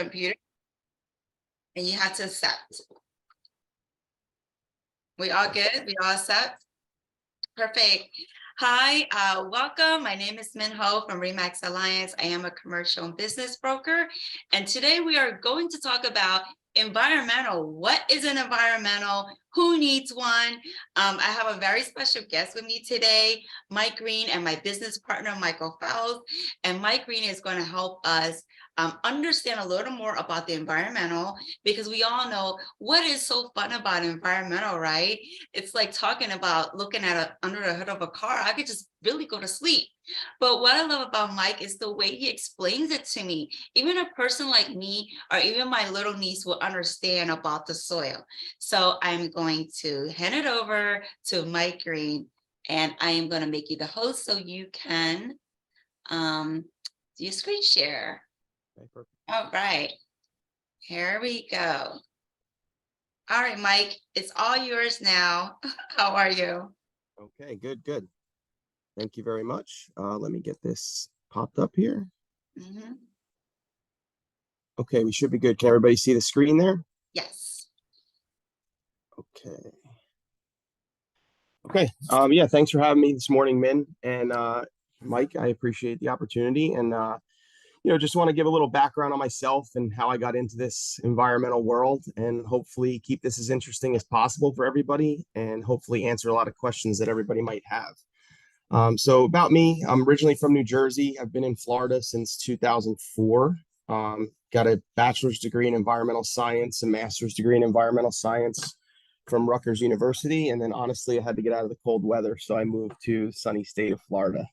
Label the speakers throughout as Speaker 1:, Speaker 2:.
Speaker 1: computer and you have to accept. We all good? We all accept? Perfect. Hi, welcome. My name is Minh Ho from Remax Alliance. I am a commercial and business broker. And today we are going to talk about environmental. What is an environmental? Who needs one? I have a very special guest with me today, Mike Green, and my business partner, Michael Fowles. And Mike Green is going to help us understand a little more about the environmental, because we all know what is so fun about environmental, right? It's like talking about looking at under the hood of a car. I could just really go to sleep. But what I love about Mike is the way he explains it to me. Even a person like me, or even my little niece, will understand about the soil. So I'm going to hand it over to Mike Green, and I am going to make you the host so you can do your screen share.
Speaker 2: Okay, perfect.
Speaker 1: All right, here we go. All right, Mike, it's all yours now. How are you?
Speaker 2: Okay, good. Thank you very much. Let me get this popped up here.
Speaker 1: Mm-hmm.
Speaker 2: Okay, we should be good. Can everybody see the screen there?
Speaker 1: Yes.
Speaker 2: Okay. Yeah, thanks for having me this morning, Min and Mike. I appreciate the opportunity, and just want to give a little background on myself and how I got into this environmental world, and hopefully keep this as interesting as possible for everybody, and hopefully answer a lot of questions that everybody might have. So about me, I'm originally from New Jersey. I've been in Florida since 2004. Got a bachelor's degree in environmental science, a master's degree in environmental science from Rutgers University. And then honestly, I had to get out of the cold weather, so I moved to sunny state of Florida.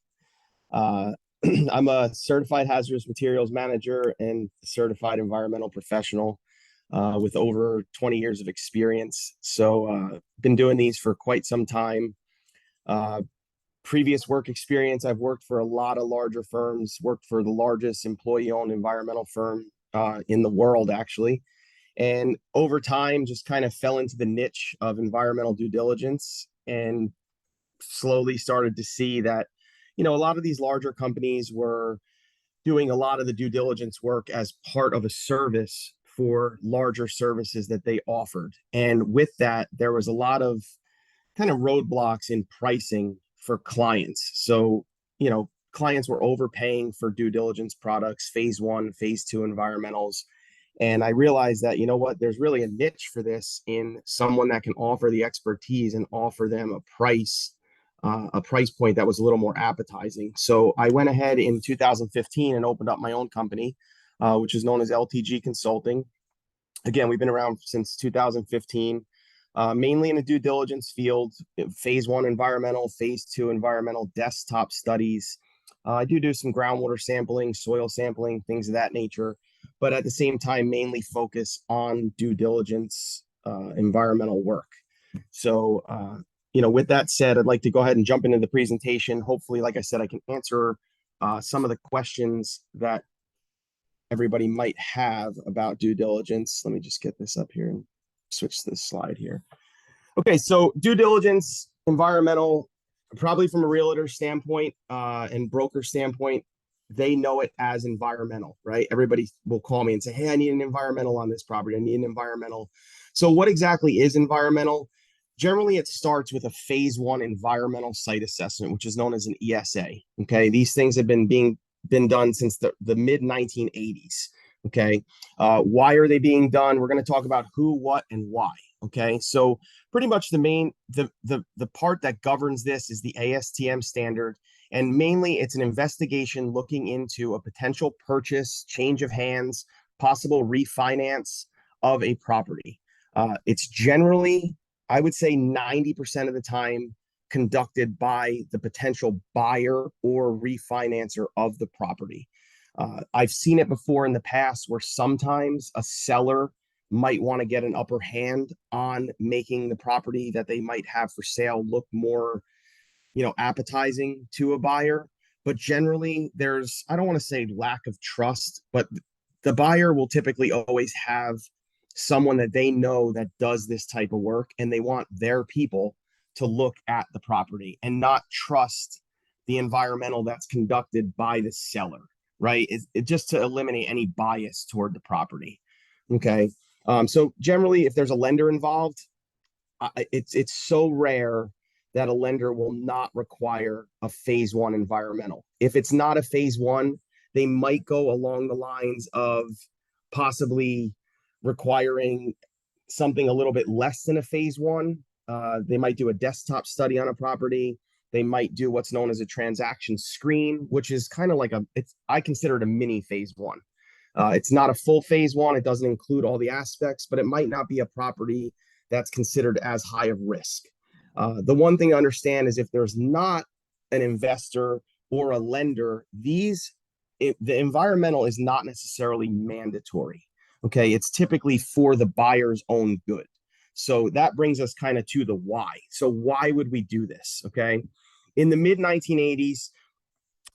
Speaker 2: I'm a certified hazardous materials manager and certified environmental professional with over 20 years of experience. So been doing these for quite some time. Previous work experience, I've worked for a lot of larger firms, worked for the largest employee-owned environmental firm in the world, actually. And over time, just kind of fell into the niche of environmental due diligence, and slowly started to see that, a lot of these larger companies were doing a lot of the due diligence work as part of a service for larger services that they offered. And with that, there was a lot of kind of roadblocks in pricing for clients. So, clients were overpaying for due diligence products, phase 1, phase 2 environmentals. And I realized that, there's really a niche for this in someone that can offer the expertise and offer them a price point that was a little more appetizing. So I went ahead in 2015 and opened up my own company, which is known as LTG Consulting. Again, we've been around since 2015. Mainly in the due diligence field, phase 1 environmental, phase 2 environmental, desktop studies. I do some groundwater sampling, soil sampling, things of that nature, but at the same time, mainly focus on due diligence environmental work. So, with that said, I'd like to go ahead and jump into the presentation. Hopefully, like I said, I can answer some of the questions that everybody might have about due diligence. Let me just get this up here and switch this slide here. Okay, so due diligence, environmental, probably from a realtor standpoint and broker standpoint, they know it as environmental, right? Everybody will call me and say, hey, I need an environmental on this property. I need an environmental. So what exactly is environmental? Generally, it starts with a phase 1 environmental site assessment, which is known as an ESA. Okay, these things have been done since the mid 1980s. Okay, why are they being done? We're going to talk about who, what, and why. Okay, so pretty much the part that governs this is the ASTM standard, and mainly it's an investigation looking into a potential purchase, change of hands, possible refinance of a property. It's generally, I would say 90% of the time, conducted by the potential buyer or refinancer of the property. I've seen it before in the past where sometimes a seller might want to get an upper hand on making the property that they might have for sale look more, appetizing to a buyer. But generally, there's, I don't want to say lack of trust, but the buyer will typically always have someone that they know that does this type of work, and they want their people to look at the property and not trust the environmental that's conducted by the seller. right? Just to eliminate any bias toward the property. Okay. So generally, if there's a lender involved, it's so rare that a lender will not require a phase one environmental. If it's not a phase one, they might go along the lines of possibly requiring something a little bit less than a phase one. They might do a desktop study on a property. They might do what's known as a transaction screen, which is kind of like I consider it a mini phase one. It's not a full phase one. It doesn't include all the aspects, but it might not be a property that's considered as high of risk. The one thing to understand is if there's not an investor or a lender, the environmental is not necessarily mandatory. Okay, it's typically for the buyer's own good. So that brings us kind of to the why. So why would we do this? Okay, in the mid 1980s,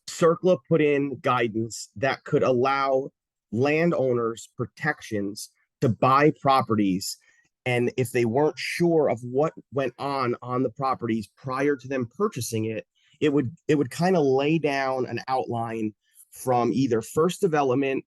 Speaker 2: CERCLA put in guidance that could allow landowners protections to buy properties. And if they weren't sure of what went on the properties prior to them purchasing it, it would kind of lay down an outline from either first development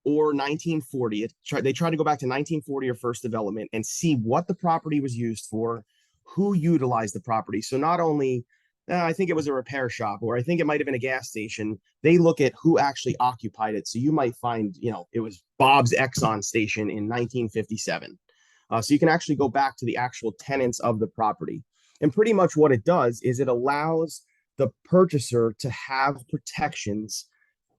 Speaker 2: or 1940. They tried to go back to 1940 or first development and see what the property was used for, who utilized the property. So not only I think it was a repair shop, or I think it might have been a gas station. They look at who actually occupied it. So you might find, it was Bob's Exxon station in 1957. So you can actually go back to the actual tenants of the property. And pretty much what it does is it allows the purchaser to have protections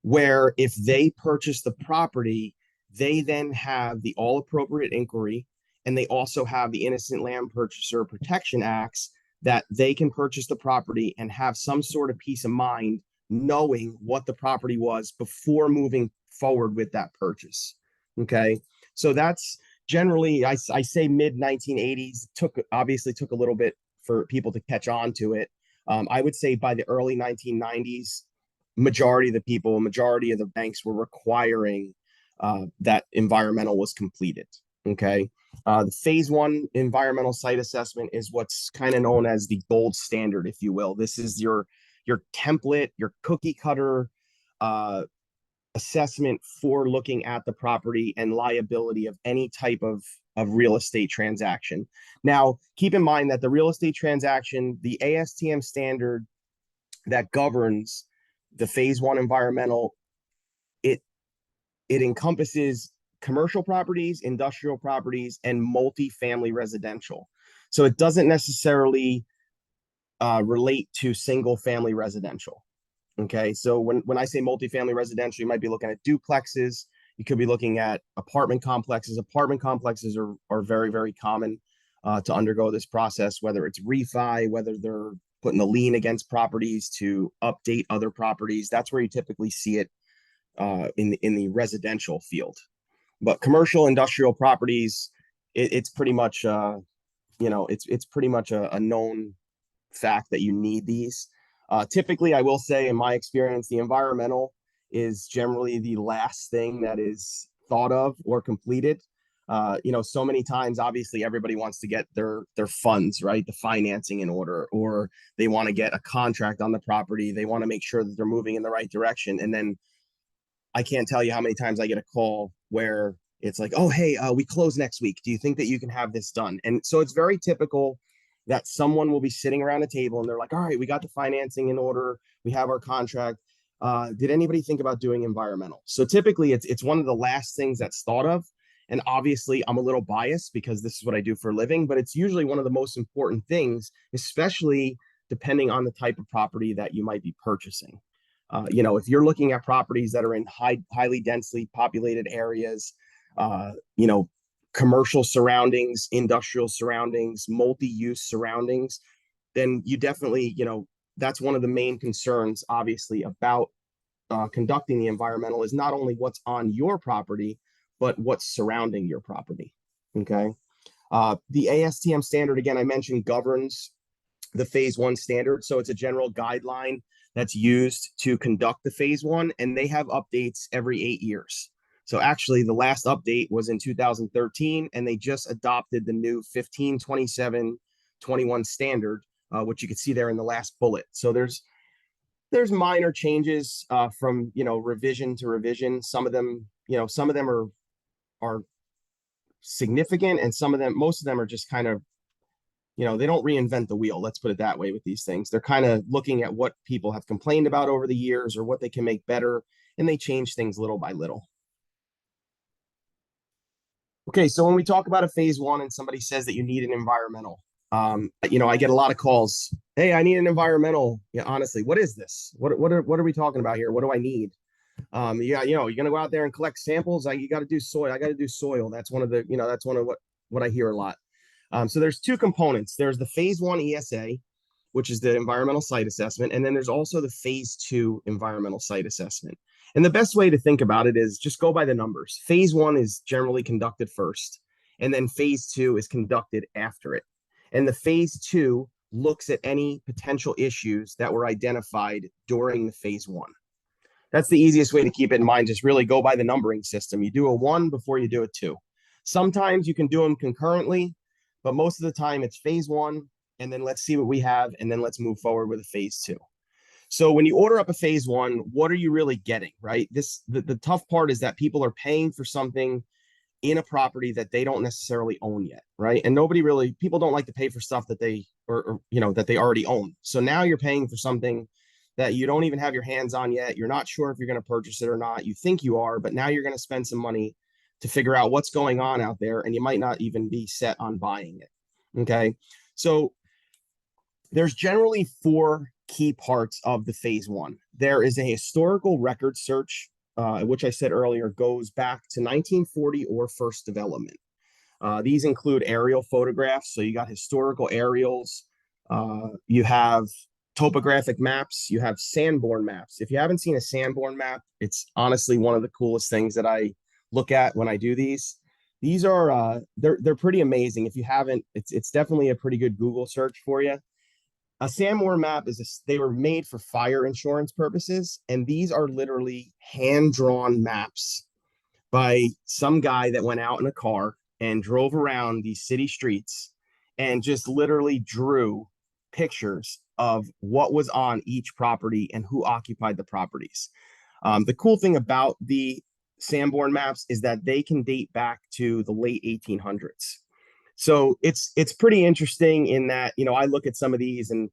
Speaker 2: where if they purchase the property, they then have the all appropriate inquiry, and they also have the Innocent Land Purchaser Protection Acts that they can purchase the property and have some sort of peace of mind knowing what the property was before moving forward with that purchase. Okay. So that's generally, I say mid 1980s. Obviously took a little bit for people to catch on to it. I would say by the early 1990s, majority of the banks were requiring that environmental was completed. Okay. The phase one environmental site assessment is what's kind of known as the gold standard, if you will. This is your template, your cookie cutter assessment for looking at the property and liability of any type of real estate transaction. Now, keep in mind that the real estate transaction, the ASTM standard that governs the phase one environmental, it encompasses commercial properties, industrial properties, and multifamily residential. So it doesn't necessarily relate to single family residential. Okay, so when I say multifamily residential, you might be looking at duplexes. You could be looking at apartment complexes. Apartment complexes are very, very common to undergo this process, whether it's refi, whether they're putting a lien against properties to update other properties. That's where you typically see it in the residential field. But commercial industrial properties, it's pretty much it's pretty much a known fact that you need these. Typically, I will say, in my experience, the environmental is generally the last thing that is thought of or completed. So many times, obviously, everybody wants to get their funds, right, the financing in order, or they want to get a contract on the property. They want to make sure that they're moving in the right direction. And then I can't tell you how many times I get a call where it's like, oh, hey, we close next week. Do you think that you can have this done? And so it's very typical that someone will be sitting around a table and they're like, all right, we got the financing in order. We have our contract. Did anybody think about doing environmental? So typically it's one of the last things that's thought of. And obviously I'm a little biased because this is what I do for a living, but it's usually one of the most important things, especially depending on the type of property that you might be purchasing. If you're looking at properties that are in highly densely populated areas, commercial surroundings, industrial surroundings, multi-use surroundings, then you definitely, that's one of the main concerns, obviously, about conducting the environmental is not only what's on your property, but what's surrounding your property. Okay. The ASTM standard, again, I mentioned, governs the phase one standard. So it's a general guideline that's used to conduct the phase one, and they have updates every 8 years. So actually, the last update was in 2013, and they just adopted the new 152721 standard, which you can see there in the last bullet. So there's There's minor changes from revision to revision. Some of them are significant, and most of them are just kind of they don't reinvent the wheel. Let's put it that way with these things. They're kind of looking at what people have complained about over the years or what they can make better, and they change things little by little. Okay, so when we talk about a phase one and somebody says that you need an environmental, I get a lot of calls. Hey, I need an environmental. Yeah, honestly, what is this? What are we talking about here? What do I need? Yeah, you're gonna go out there and collect samples. You got to do soil. I got to do soil. That's one of what I hear a lot. So there's two components. There's the phase one ESA, which is the environmental site assessment, and then there's also the phase two environmental site assessment. And the best way to think about it is just go by the numbers. Phase one is generally conducted first, and then phase two is conducted after it. And the phase two looks at any potential issues that were identified during the phase one. That's the easiest way to keep it in mind. Just really go by the numbering system. You do a one before you do a two. Sometimes you can do them concurrently, but most of the time it's phase one, and then let's see what we have, and then let's move forward with a phase two. So when you order up a phase one, what are you really getting, right? The tough part is that people are paying for something in a property that they don't necessarily own yet, right? And people don't like to pay for stuff that they that they already own. So now you're paying for something that you don't even have your hands on yet. You're not sure if you're going to purchase it or not. You think you are, but now you're going to spend some money to figure out what's going on out there, and you might not even be set on buying it. Okay. So there's generally four key parts of the phase one. There is a historical record search, which I said earlier goes back to 1940 or first development. These include aerial photographs. So you got historical aerials. You have topographic maps. You have Sanborn maps. If you haven't seen a Sanborn map, it's honestly one of the coolest things that I look at when I do these. These are they're pretty amazing. If you haven't, it's definitely a pretty good Google search for you. A Sanborn map they were made for fire insurance purposes, and these are literally hand-drawn maps by some guy that went out in a car and drove around these city streets and just literally drew pictures of what was on each property and who occupied the properties. The cool thing about the Sanborn maps is that they can date back to the late 1800s. So it's pretty interesting in that, I look at some of these, and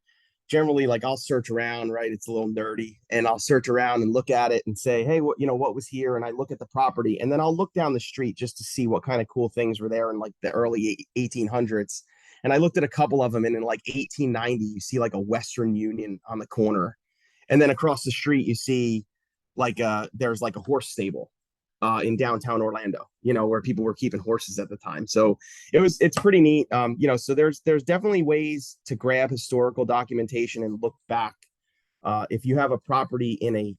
Speaker 2: generally, like, I'll search around, right? It's a little nerdy, and I'll search around and look at it and say, hey, what was here? And I look at the property, and then I'll look down the street just to see what kind of cool things were there in like the early 1800s. And I looked at a couple of them, and in like 1890, you see like a Western Union on the corner. And then across the street, you see there's like a horse stable in downtown Orlando, where people were keeping horses at the time. So it's pretty neat. So there's definitely ways to grab historical documentation and look back. If you have a property in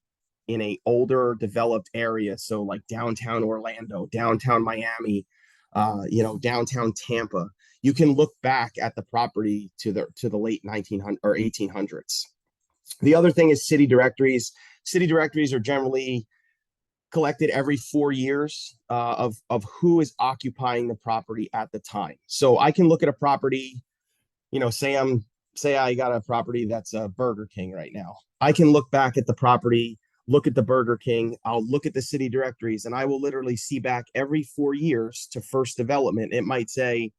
Speaker 2: a older developed area, so like downtown Orlando, downtown Miami, downtown Tampa, you can look back at the property to the late 1900 or 1800s. The other thing is city directories. City directories are generally collected every 4 years of who is occupying the property at the time. So I can look at a property, say I got a property that's a Burger King right now. I can look back at the property, look at the Burger King, I'll look at the city directories, and I will literally see back every 4 years to first development. It might say,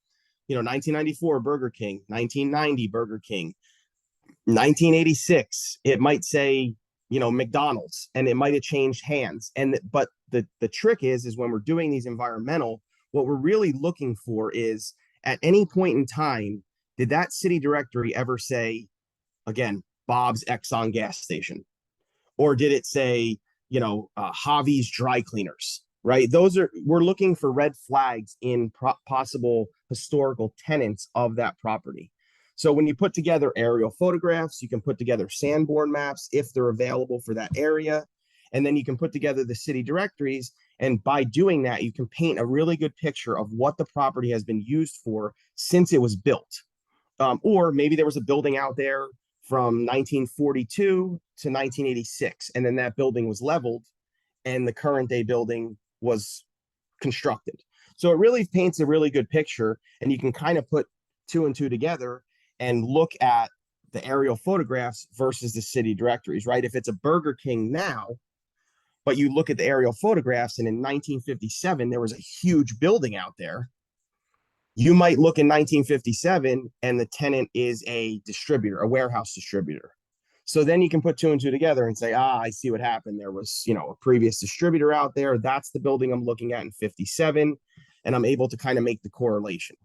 Speaker 2: 1994 Burger King, 1990 Burger King, 1986. It might say, McDonald's, and it might have changed hands. But the trick is when we're doing these environmental, what we're really looking for is, at any point in time, did that city directory ever say, again, Bob's Exxon gas station? Or did it say, Javi's dry cleaners, right? We're looking for red flags in possible historical tenants of that property. So when you put together aerial photographs, you can put together Sanborn maps if they're available for that area. And then you can put together the city directories. And by doing that, you can paint a really good picture of what the property has been used for since it was built. Or maybe there was a building out there from 1942 to 1986, and then that building was leveled and the current day building was constructed. So it really paints a really good picture, and you can kind of put two and two together and look at the aerial photographs versus the city directories, right? If it's a Burger King now, but you look at the aerial photographs and in 1957 there was a huge building out there, you might look in 1957 and the tenant is a distributor, a warehouse distributor. So then you can put two and two together and say, I see what happened. There was, a previous distributor out there. That's the building I'm looking at in 57. And I'm able to kind of make the correlation.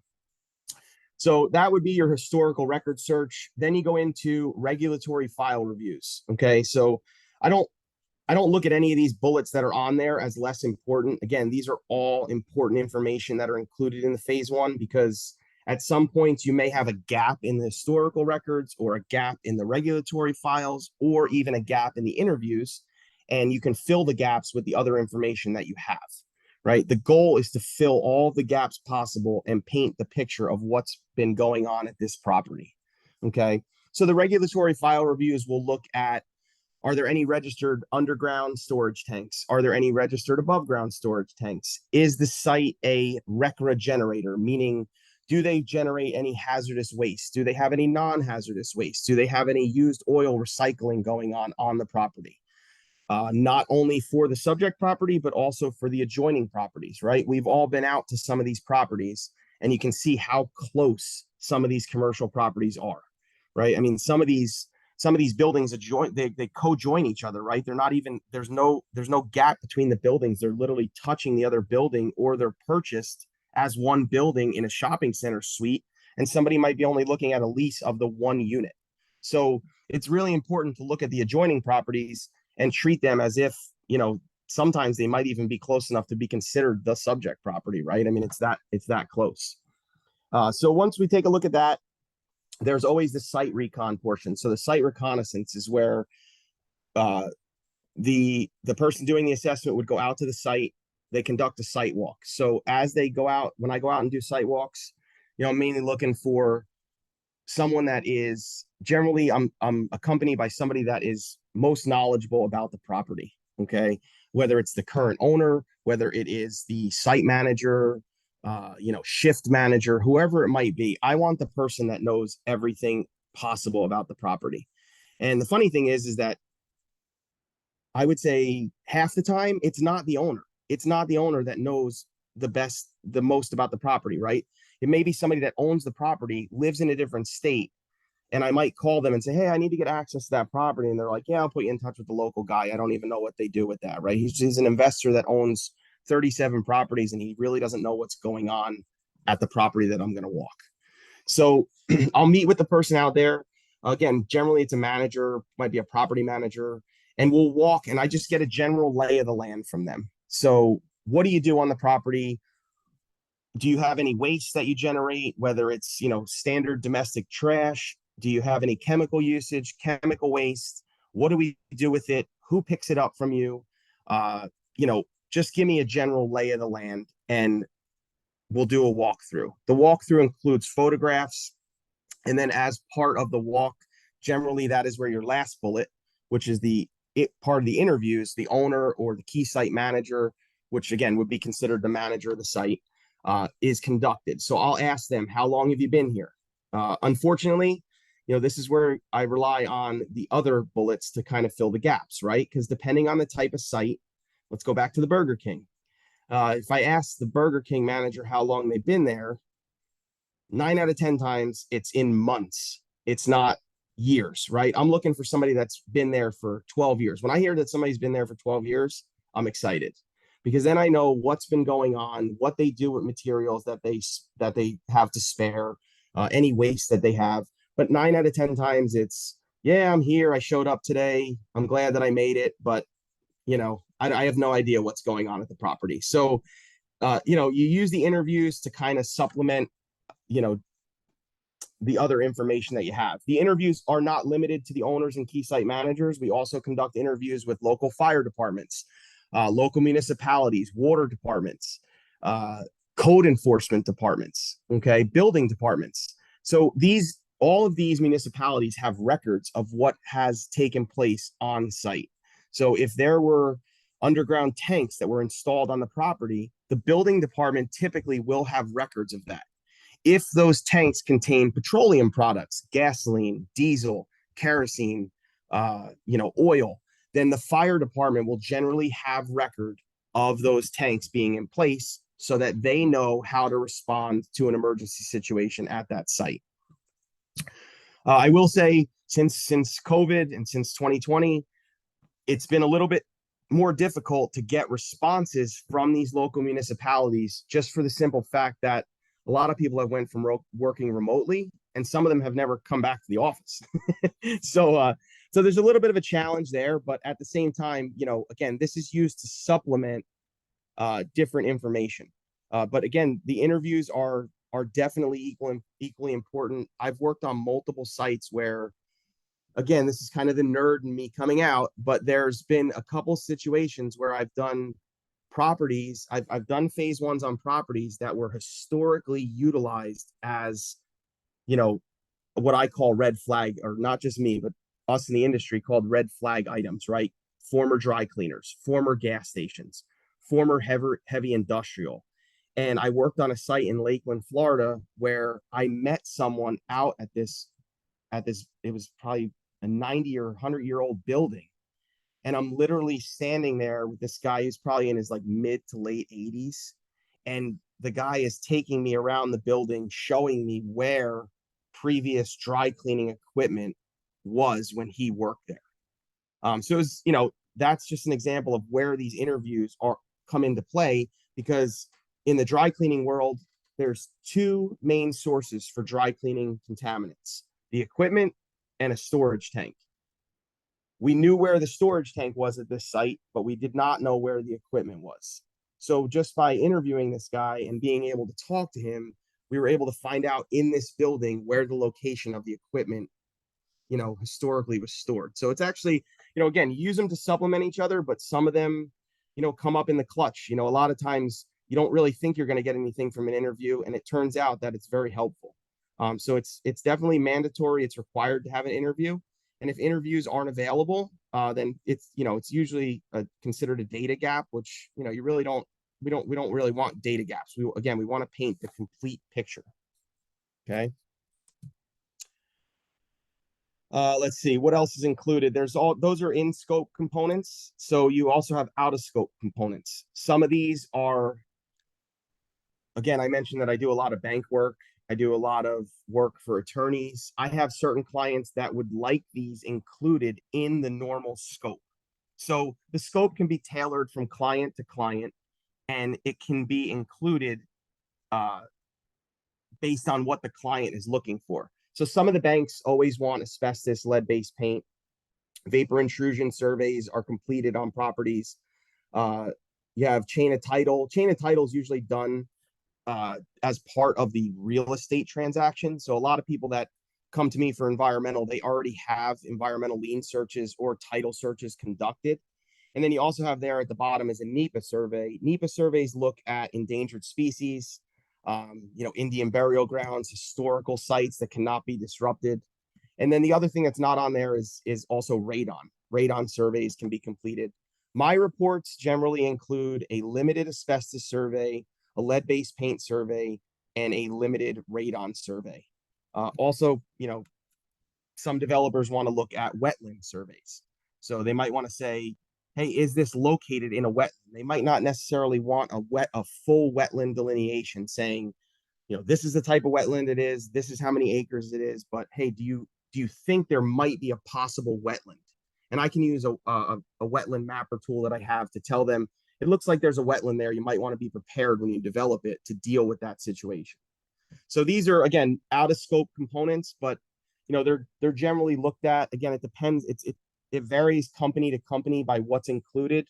Speaker 2: So that would be your historical record search. Then you go into regulatory file reviews. Okay. So I don't I don't look at any of these bullets that are on there as less important. Again, these are all important information that are included in the phase one, because at some points you may have a gap in the historical records or a gap in the regulatory files or even a gap in the interviews. And you can fill the gaps with the other information that you have, right? The goal is to fill all the gaps possible and paint the picture of what's been going on at this property. Okay. So the regulatory file reviews will look at, are there any registered underground storage tanks? Are there any registered above ground storage tanks? Is the site a RECRA generator, meaning do they generate any hazardous waste? Do they have any non-hazardous waste? Do they have any used oil recycling going on the property? Not only for the subject property, but also for the adjoining properties, right? We've all been out to some of these properties and you can see how close some of these commercial properties are, right? I mean, some of these buildings adjoin, they co-join each other, right? They're not even, there's no gap between the buildings. They're literally touching the other building, or they're purchased as one building in a shopping center suite. And somebody might be only looking at a lease of the one unit. So it's really important to look at the adjoining properties and treat them as if, sometimes they might even be close enough to be considered the subject property, right? I mean, it's that close. So once we take a look at that, there's always the site recon portion. So the site reconnaissance is where the person doing the assessment would go out to the site. They conduct a site walk. So as they go out, when I go out and do site walks, I'm mainly looking for someone that is generally, I'm accompanied by somebody that is most knowledgeable about the property. Okay, whether it's the current owner, whether it is the site manager, shift manager, whoever it might be. I want the person that knows everything possible about the property. And the funny thing is that I would say half the time it's not the owner. It's not the owner that knows the most about the property, right? It may be somebody that owns the property, lives in a different state, and I might call them and say, hey, I need to get access to that property. And they're like, yeah, I'll put you in touch with the local guy. I don't even know what they do with that, right? He's an investor that owns 37 properties and he really doesn't know what's going on at the property that I'm going to walk. So I'll meet with the person out there. Again, generally it's a manager, might be a property manager, and we'll walk and I just get a general lay of the land from them. So what do you do on the property? Do you have any waste that you generate, whether it's, standard domestic trash? Do you have any chemical usage, chemical waste? What do we do with it? Who picks it up from you? Just give me a general lay of the land and we'll do a walkthrough. The walkthrough includes photographs. And then as part of the walk, generally that is where your last bullet, which is part of the interviews, the owner or the key site manager, which again would be considered the manager of the site, is conducted. So I'll ask them, how long have you been here? Unfortunately, this is where I rely on the other bullets to kind of fill the gaps, right? Because depending on the type of site, let's go back to the Burger King. If I ask the Burger King manager how long they've been there, 9 out of 10 times it's in months. It's not years, right? I'm looking for somebody that's been there for 12 years. When I hear that somebody's been there for 12 years, I'm excited, because then I know what's been going on, what they do with materials that they have to spare, any waste that they have. But 9 out of 10 times it's, yeah, I'm here. I showed up today. I'm glad that I made it, but I have no idea what's going on at the property. So, you use the interviews to kind of supplement, the other information that you have. The interviews are not limited to the owners and key site managers. We also conduct interviews with local fire departments, local municipalities, water departments, code enforcement departments, okay, building departments. So all of these municipalities have records of what has taken place on site. So if there were underground tanks that were installed on the property, the building department typically will have records of that. if those tanks contain petroleum products, gasoline, diesel, kerosene, oil, then the fire department will generally have record of those tanks being in place so that they know how to respond to an emergency situation at that site. I will say, since COVID and since 2020, it's been a little bit more difficult to get responses from these local municipalities, just for the simple fact that a lot of people have went from working remotely, and some of them have never come back to the office. So there's a little bit of a challenge there, but at the same time, again, this is used to supplement different information. But again, the interviews are definitely equally important. I've worked on multiple sites where, again, this is kind of the nerd in me coming out, but there's been a couple situations where I've done properties, I've done phase ones on properties that were historically utilized as, what I call red flag, or not just me, but us in the industry, called red flag items, right? Former dry cleaners, former gas stations, former heavy industrial. And I worked on a site in Lakeland, Florida, where I met someone out at this, it was probably a 90 or 100-year-old building. And I'm literally standing there with this guy who's probably in his like mid to late 80s. And the guy is taking me around the building, showing me where previous dry cleaning equipment was when he worked there. So it was, that's just an example of where these interviews come into play, because in the dry cleaning world, there's two main sources for dry cleaning contaminants: the equipment and a storage tank. We knew where the storage tank was at this site, but we did not know where the equipment was. So just by interviewing this guy and being able to talk to him, we were able to find out in this building where the location of the equipment, historically was stored. So it's actually, again, use them to supplement each other, but some of them, come up in the clutch. A lot of times you don't really think you're going to get anything from an interview, and it turns out that it's very helpful. So it's definitely mandatory. It's required to have an interview. And if interviews aren't available, then it's usually considered a data gap, which you really don't we don't really want data gaps. We want to paint the complete picture. Okay. Let's see what else is included. Those are in scope components. So you also have out of scope components. Some of these are, again, I mentioned that I do a lot of bank work. I do a lot of work for attorneys. I have certain clients that would like these included in the normal scope. So the scope can be tailored from client to client, and it can be included based on what the client is looking for. So some of the banks always want asbestos, lead-based paint. Vapor intrusion surveys are completed on properties. You have chain of title. Chain of title is usually done as part of the real estate transaction. So a lot of people that come to me for environmental, they already have environmental lien searches or title searches conducted. And then you also have there at the bottom is a NEPA survey. NEPA surveys look at endangered species, Indian burial grounds, historical sites that cannot be disrupted. And then the other thing that's not on there is also radon. Radon surveys can be completed. My reports generally include a limited asbestos survey, a lead-based paint survey, and a limited radon survey. Also, some developers want to look at wetland surveys. So they might want to say, hey, is this located in a wetland? They might not necessarily want a full wetland delineation saying, this is the type of wetland it is, this is how many acres it is, but hey, do you think there might be a possible wetland? And I can use a wetland mapper tool that I have to tell them, it looks like there's a wetland there. You might want to be prepared when you develop it to deal with that situation. So these are, again, out of scope components, but they're generally looked at. Again, it depends. It varies company to company by what's included,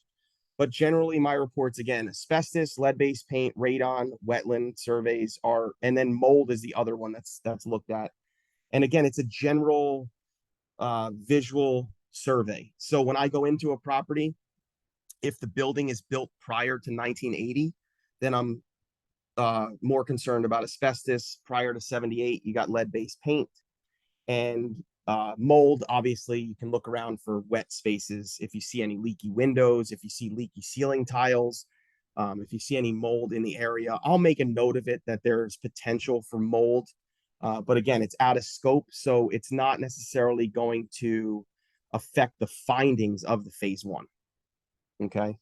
Speaker 2: but generally my reports, again, asbestos, lead-based paint, radon, wetland surveys are, and then mold is the other one that's looked at. And again, it's a general visual survey. So when I go into a property, if the building is built prior to 1980, then I'm more concerned about asbestos. Prior to 78, you got lead-based paint. And mold, obviously, you can look around for wet spaces. If you see any leaky windows, if you see leaky ceiling tiles, If you see any mold in the area, I'll make a note of it that there's potential for mold. But again, it's out of scope, so it's not necessarily going to affect the findings of the phase one. Okay.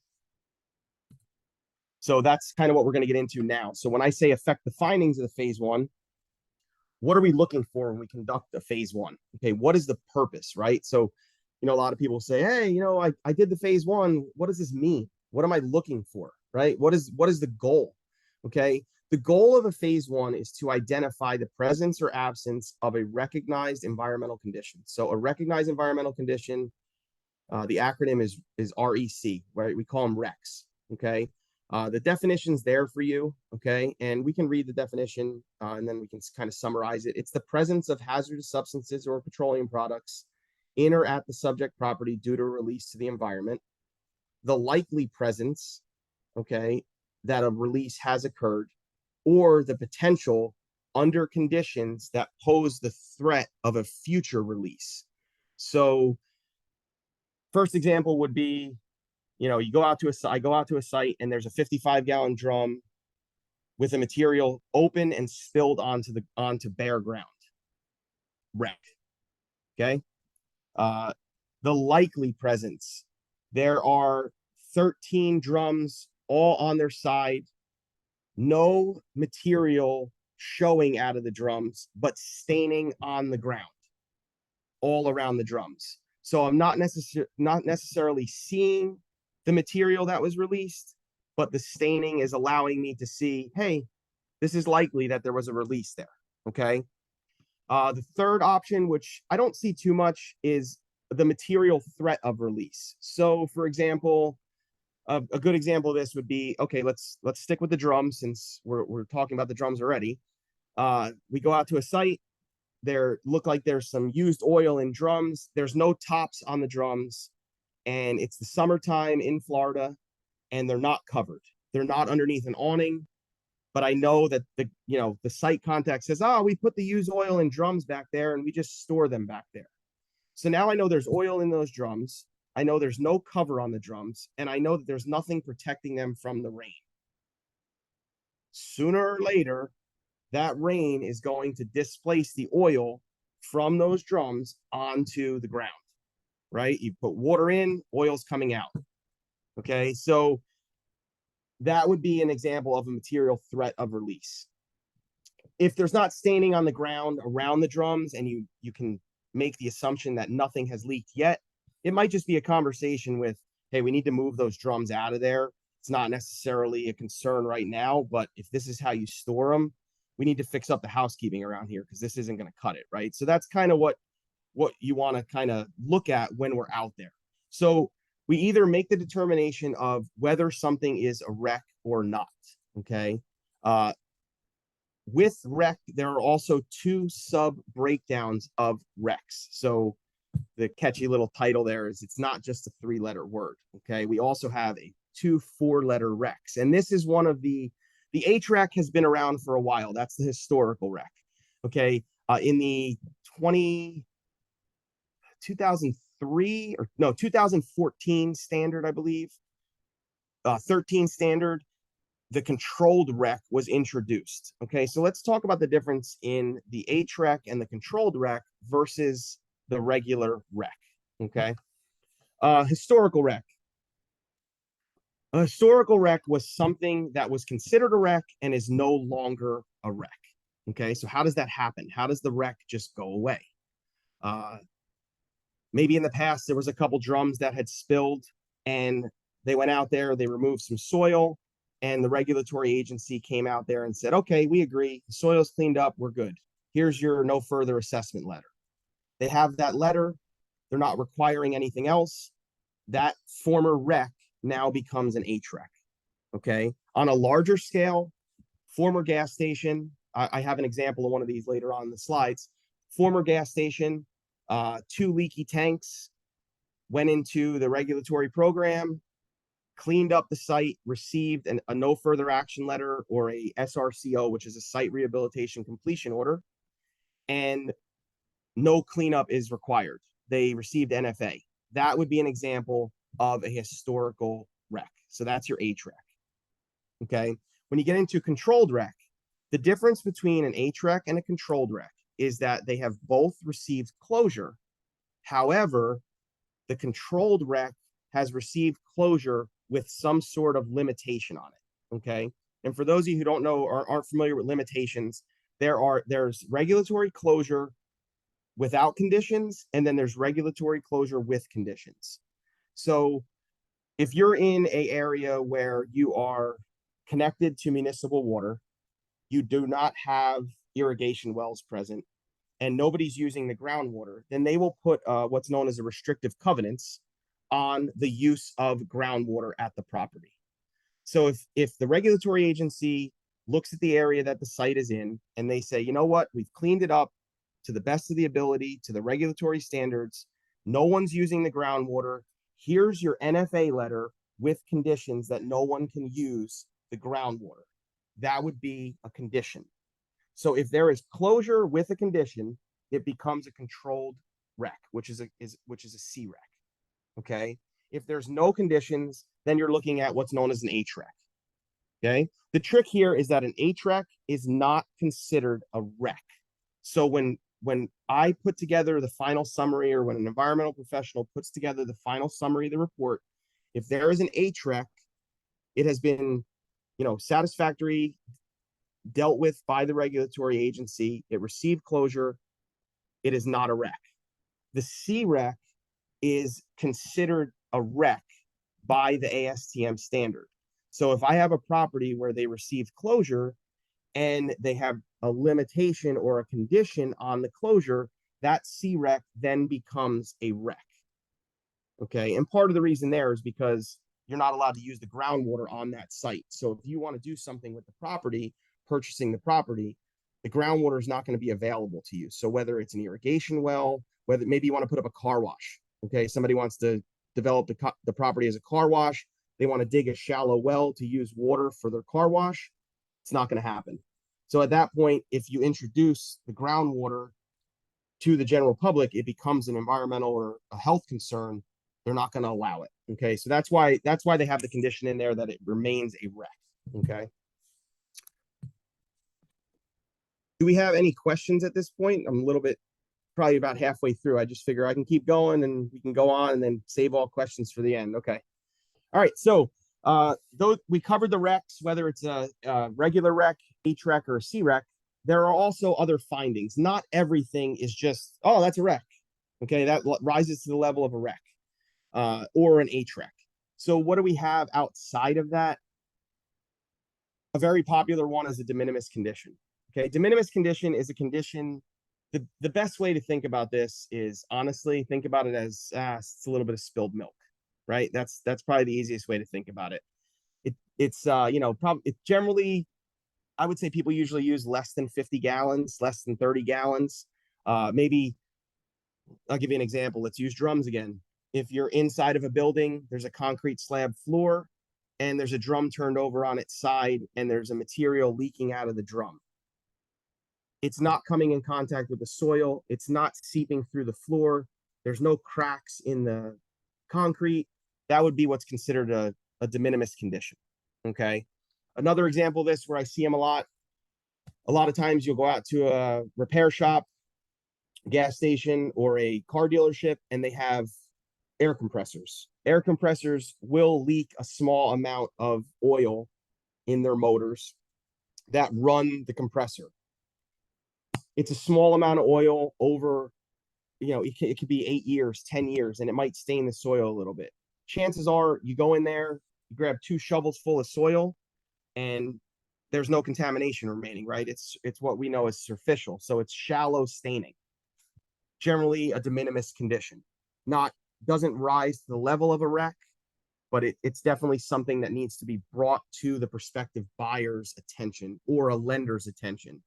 Speaker 2: So that's kind of what we're going to get into now. So when I say affect the findings of the phase one, what are we looking for when we conduct a phase one? Okay, what is the purpose, right? So, a lot of people say, hey, I did the phase one. What does this mean? What am I looking for, right? What is the goal? Okay, the goal of a phase one is to identify the presence or absence of a recognized environmental condition. So a recognized environmental condition, the acronym is REC, right? We call them RECs, okay? The definition's there for you, okay? And we can read the definition and then we can kind of summarize it. It's the presence of hazardous substances or petroleum products in or at the subject property due to release to the environment. The likely presence, okay, that a release has occurred, or the potential under conditions that pose the threat of a future release. So, first example would be, you go out to I go out to a site and there's a 55-gallon drum with a material open and spilled onto bare ground. Wreck. Okay. The likely presence. There are 13 drums all on their side, no material showing out of the drums, but staining on the ground all around the drums. So I'm not necessarily seeing the material that was released, but the staining is allowing me to see, hey, this is likely that there was a release there. Okay. The third option, which I don't see too much, is the material threat of release. So, for example, a good example of this would be, okay, let's stick with the drums since we're talking about the drums already. We go out to a site. There look like there's some used oil in drums. There's no tops on the drums, and it's the summertime in Florida, and they're not covered. They're not underneath an awning. But I know that the site contact says, oh, we put the used oil in drums back there, and we just store them back there. So now I know there's oil in those drums. I know there's no cover on the drums, and I know that there's nothing protecting them from the rain. Sooner or later, that rain is going to displace the oil from those drums onto the ground, right? You put water in, oil's coming out. Okay, so that would be an example of a material threat of release. If there's not staining on the ground around the drums and you can make the assumption that nothing has leaked yet, it might just be a conversation with, hey, we need to move those drums out of there. It's not necessarily a concern right now, but if this is how you store them, we need to fix up the housekeeping around here because this isn't going to cut it, right? So that's kind of what you want to kind of look at when we're out there. So we either make the determination of whether something is a wreck or not, okay? With wreck, there are also two sub breakdowns of wrecks. So the catchy little title there is it's not just a 3-letter word, okay? We also have two 4-letter wrecks. And this is one of the HREC has been around for a while. That's the historical wreck, okay? In the 2014 standard, I believe, 13 standard, the controlled wreck was introduced. Okay, so let's talk about the difference in the HREC and the controlled wreck versus the regular wreck. Okay, historical wreck. A historical wreck was something that was considered a wreck and is no longer a wreck. Okay, so how does that happen? How does the wreck just go away? Maybe in the past there was a couple drums that had spilled and they went out there, they removed some soil, and the regulatory agency came out there and said, okay, we agree, the soil's cleaned up, we're good. Here's your no further assessment letter. They have that letter, they're not requiring anything else. That former wreck now becomes an HREC. Okay. On a larger scale, former gas station, I have an example of one of these later on in the slides. Former gas station, 2 leaky tanks, went into the regulatory program, cleaned up the site, received a no further action letter or a SRCO, which is a site rehabilitation completion order, and no cleanup is required. They received NFA. That would be an example of a historical wreck. So that's your HREC. Okay. When you get into controlled wreck, the difference between an HREC and a controlled wreck is that they have both received closure. However, the controlled wreck has received closure with some sort of limitation on it. Okay. And for those of you who don't know or aren't familiar with limitations, there's regulatory closure without conditions, and then there's regulatory closure with conditions. So if you're in a area where you are connected to municipal water, you do not have irrigation wells present, and nobody's using the groundwater, then they will put what's known as a restrictive covenants on the use of groundwater at the property. So if the regulatory agency looks at the area that the site is in and they say, you know what, we've cleaned it up to the best of the ability, to the regulatory standards, no one's using the groundwater, here's your NFA letter with conditions that no one can use the groundwater. That would be a condition. So if there is closure with a condition, it becomes a controlled wreck, which is a C wreck. Okay. If there's no conditions, then you're looking at what's known as an HREC. Okay. The trick here is that an HREC is not considered a wreck. So when I put together the final summary, or when an environmental professional puts together the final summary of the report, if there is an HREC, it has been, satisfactory dealt with by the regulatory agency. It received closure. It is not a wreck. The C wreck is considered a wreck by the ASTM standard. So if I have a property where they received closure and they have a limitation or a condition on the closure, that C wreck then becomes a wreck. Okay. And part of the reason there is because you're not allowed to use the groundwater on that site. So if you want to do something with the property, purchasing the property, the groundwater is not going to be available to you. So whether it's an irrigation well, whether maybe you want to put up a car wash, okay, somebody wants to develop the property as a car wash, they want to dig a shallow well to use water for their car wash, it's not going to happen. So at that point, if you introduce the groundwater to the general public, it becomes an environmental or a health concern. They're not going to allow it. Okay, so that's why they have the condition in there that it remains a wreck. Okay. Do we have any questions at this point? I'm a little bit, probably about halfway through. I just figure I can keep going and we can go on and then save all questions for the end. Okay. All right. So though we covered the wrecks, whether it's a regular wreck, HREC, or a C wreck, there are also other findings. Not everything is just, oh, that's a wreck. Okay, that rises to the level of a wreck or an HREC. So what do we have outside of that? A very popular one is a de minimis condition. Okay, de minimis condition is a condition. The best way to think about this is, honestly, think about it as it's a little bit of spilled milk, right? That's probably the easiest way to think about it. It's probably it generally, I would say people usually use less than 50 gallons, less than 30 gallons. Maybe I'll give you an example. Let's use drums again. If you're inside of a building, there's a concrete slab floor and there's a drum turned over on its side and there's a material leaking out of the drum. It's not coming in contact with the soil. It's not seeping through the floor. There's no cracks in the concrete. That would be what's considered a de minimis condition. Okay. Another example of this where I see them a lot of times you'll go out to a repair shop, gas station, or a car dealership, and they have air compressors. Air compressors will leak a small amount of oil in their motors that run the compressor. It's a small amount of oil over, it could be 8 years, 10 years, and it might stain the soil a little bit. Chances are you go in there, you grab 2 shovels full of soil, and there's no contamination remaining, right? It's what we know as superficial. So it's shallow staining. Generally a de minimis condition. Doesn't rise to the level of a wreck, but it's definitely something that needs to be brought to the prospective buyer's attention or a lender's attention.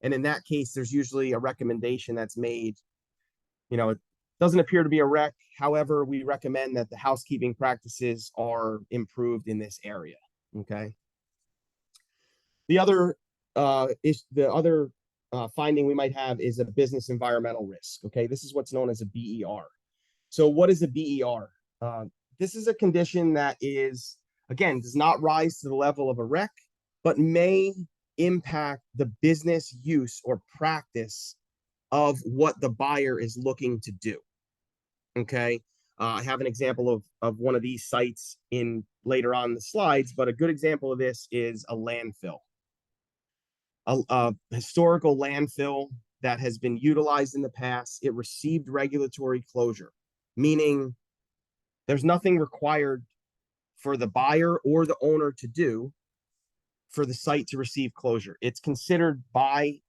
Speaker 2: And in that case, there's usually a recommendation that's made. It doesn't appear to be a wreck. However, we recommend that the housekeeping practices are improved in this area. Okay. The other finding we might have is a business environmental risk. Okay, this is what's known as a BER. So what is a BER? This is a condition that is again, does not rise to the level of a wreck, but may impact the business use or practice of what the buyer is looking to do. Okay. I have an example of one of these sites in later on in the slides, but a good example of this is a landfill. A historical landfill that has been utilized in the past, it received regulatory closure, meaning there's nothing required for the buyer or the owner to do for the site to receive closure. It's considered by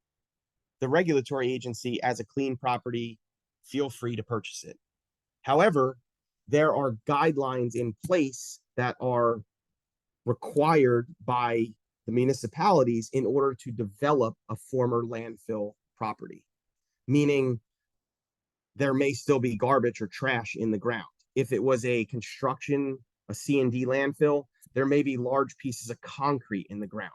Speaker 2: the regulatory agency as a clean property. Feel free to purchase it. However, there are guidelines in place that are required by the municipalities in order to develop a former landfill property, meaning there may still be garbage or trash in the ground. If it was a construction, a C&D landfill, there may be large pieces of concrete in the ground.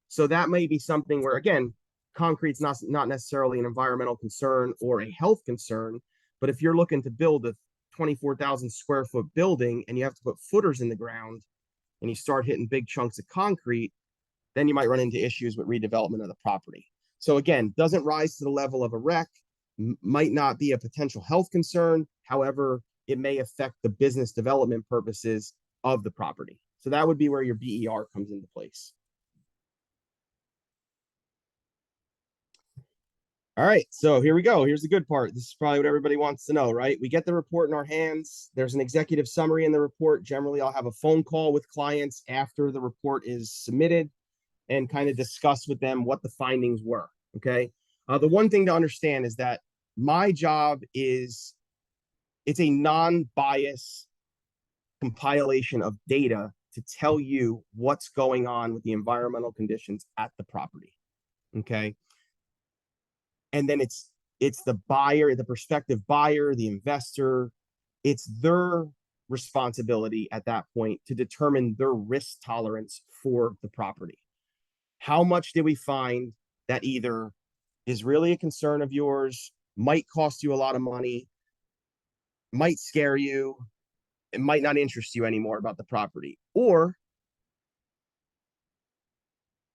Speaker 2: So that may be something where, again, concrete's not necessarily an environmental concern or a health concern, but if you're looking to build a 24,000 square foot building and you have to put footers in the ground and you start hitting big chunks of concrete, then you might run into issues with redevelopment of the property. So again, doesn't rise to the level of a wreck, might not be a potential health concern. However, it may affect the business development purposes of the property. So that would be where your BER comes into place. All right, so here we go. Here's the good part. This is probably what everybody wants to know, right? We get the report in our hands. There's an executive summary in the report. Generally, I'll have a phone call with clients after the report is submitted and kind of discuss with them what the findings were, okay? The one thing to understand is that my job is, it's a non-bias compilation of data to tell you what's going on with the environmental conditions at the property, okay? And then it's the buyer, the prospective buyer, the investor, it's their responsibility at that point to determine their risk tolerance for the property. How much did we find that either is really a concern of yours, might cost you a lot of money, might scare you, it might not interest you anymore about the property? Or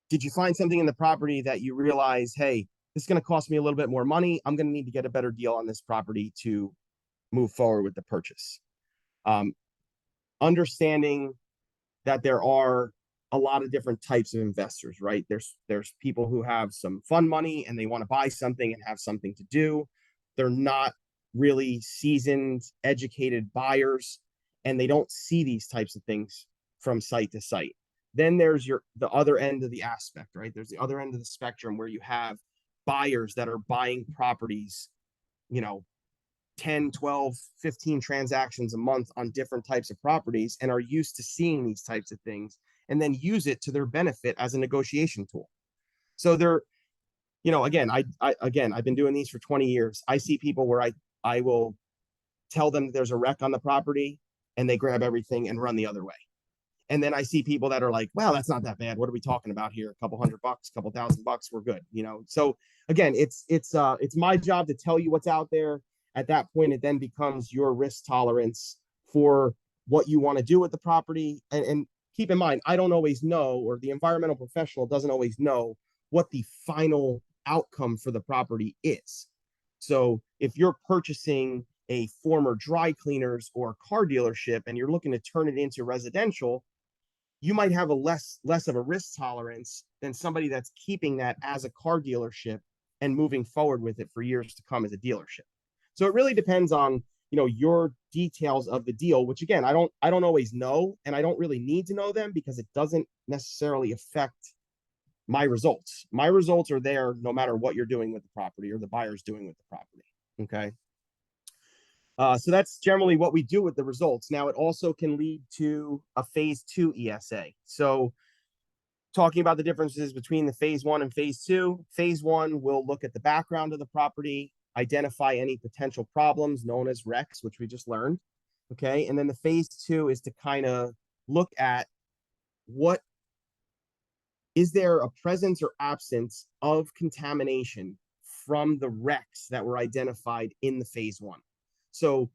Speaker 2: did you find something in the property that you realize, hey, this is going to cost me a little bit more money. I'm going to need to get a better deal on this property to move forward with the purchase. Understanding that there are a lot of different types of investors, right? There's people who have some fun money and they want to buy something and have something to do. They're not really seasoned, educated buyers, and they don't see these types of things from site to site. Then there's the other end of the aspect, right? There's the other end of the spectrum where you have buyers that are buying properties, 10, 12, 15 transactions a month on different types of properties and are used to seeing these types of things and then use it to their benefit as a negotiation tool. So they're, again, I've been doing these for 20 years. I see people where I will tell them there's a wreck on the property and they grab everything and run the other way. And then I see people that are like, well, that's not that bad. What are we talking about here? A couple $100, a couple $1,000, we're good. So again, it's my job to tell you what's out there. At that point, it then becomes your risk tolerance for what you want to do with the property. And keep in mind, I don't always know, or the environmental professional doesn't always know what the final outcome for the property is. So if you're purchasing a former dry cleaners or car dealership and you're looking to turn it into residential, you might have a less of a risk tolerance than somebody that's keeping that as a car dealership and moving forward with it for years to come as a dealership. So it really depends on, your details of the deal, which again, I don't always know, and I don't really need to know them because it doesn't necessarily affect my results. My results are there no matter what you're doing with the property or the buyer's doing with the property. Okay. So that's generally what we do with the results. Now, it also can lead to a phase 2 ESA. So talking about the differences between the phase 1 and phase 2, phase 1 will look at the background of the property, identify any potential problems known as wrecks, which we just learned. Okay. And then the phase 2 is to kind of look at what is there a presence or absence of contamination from the wrecks that were identified in the phase 1. So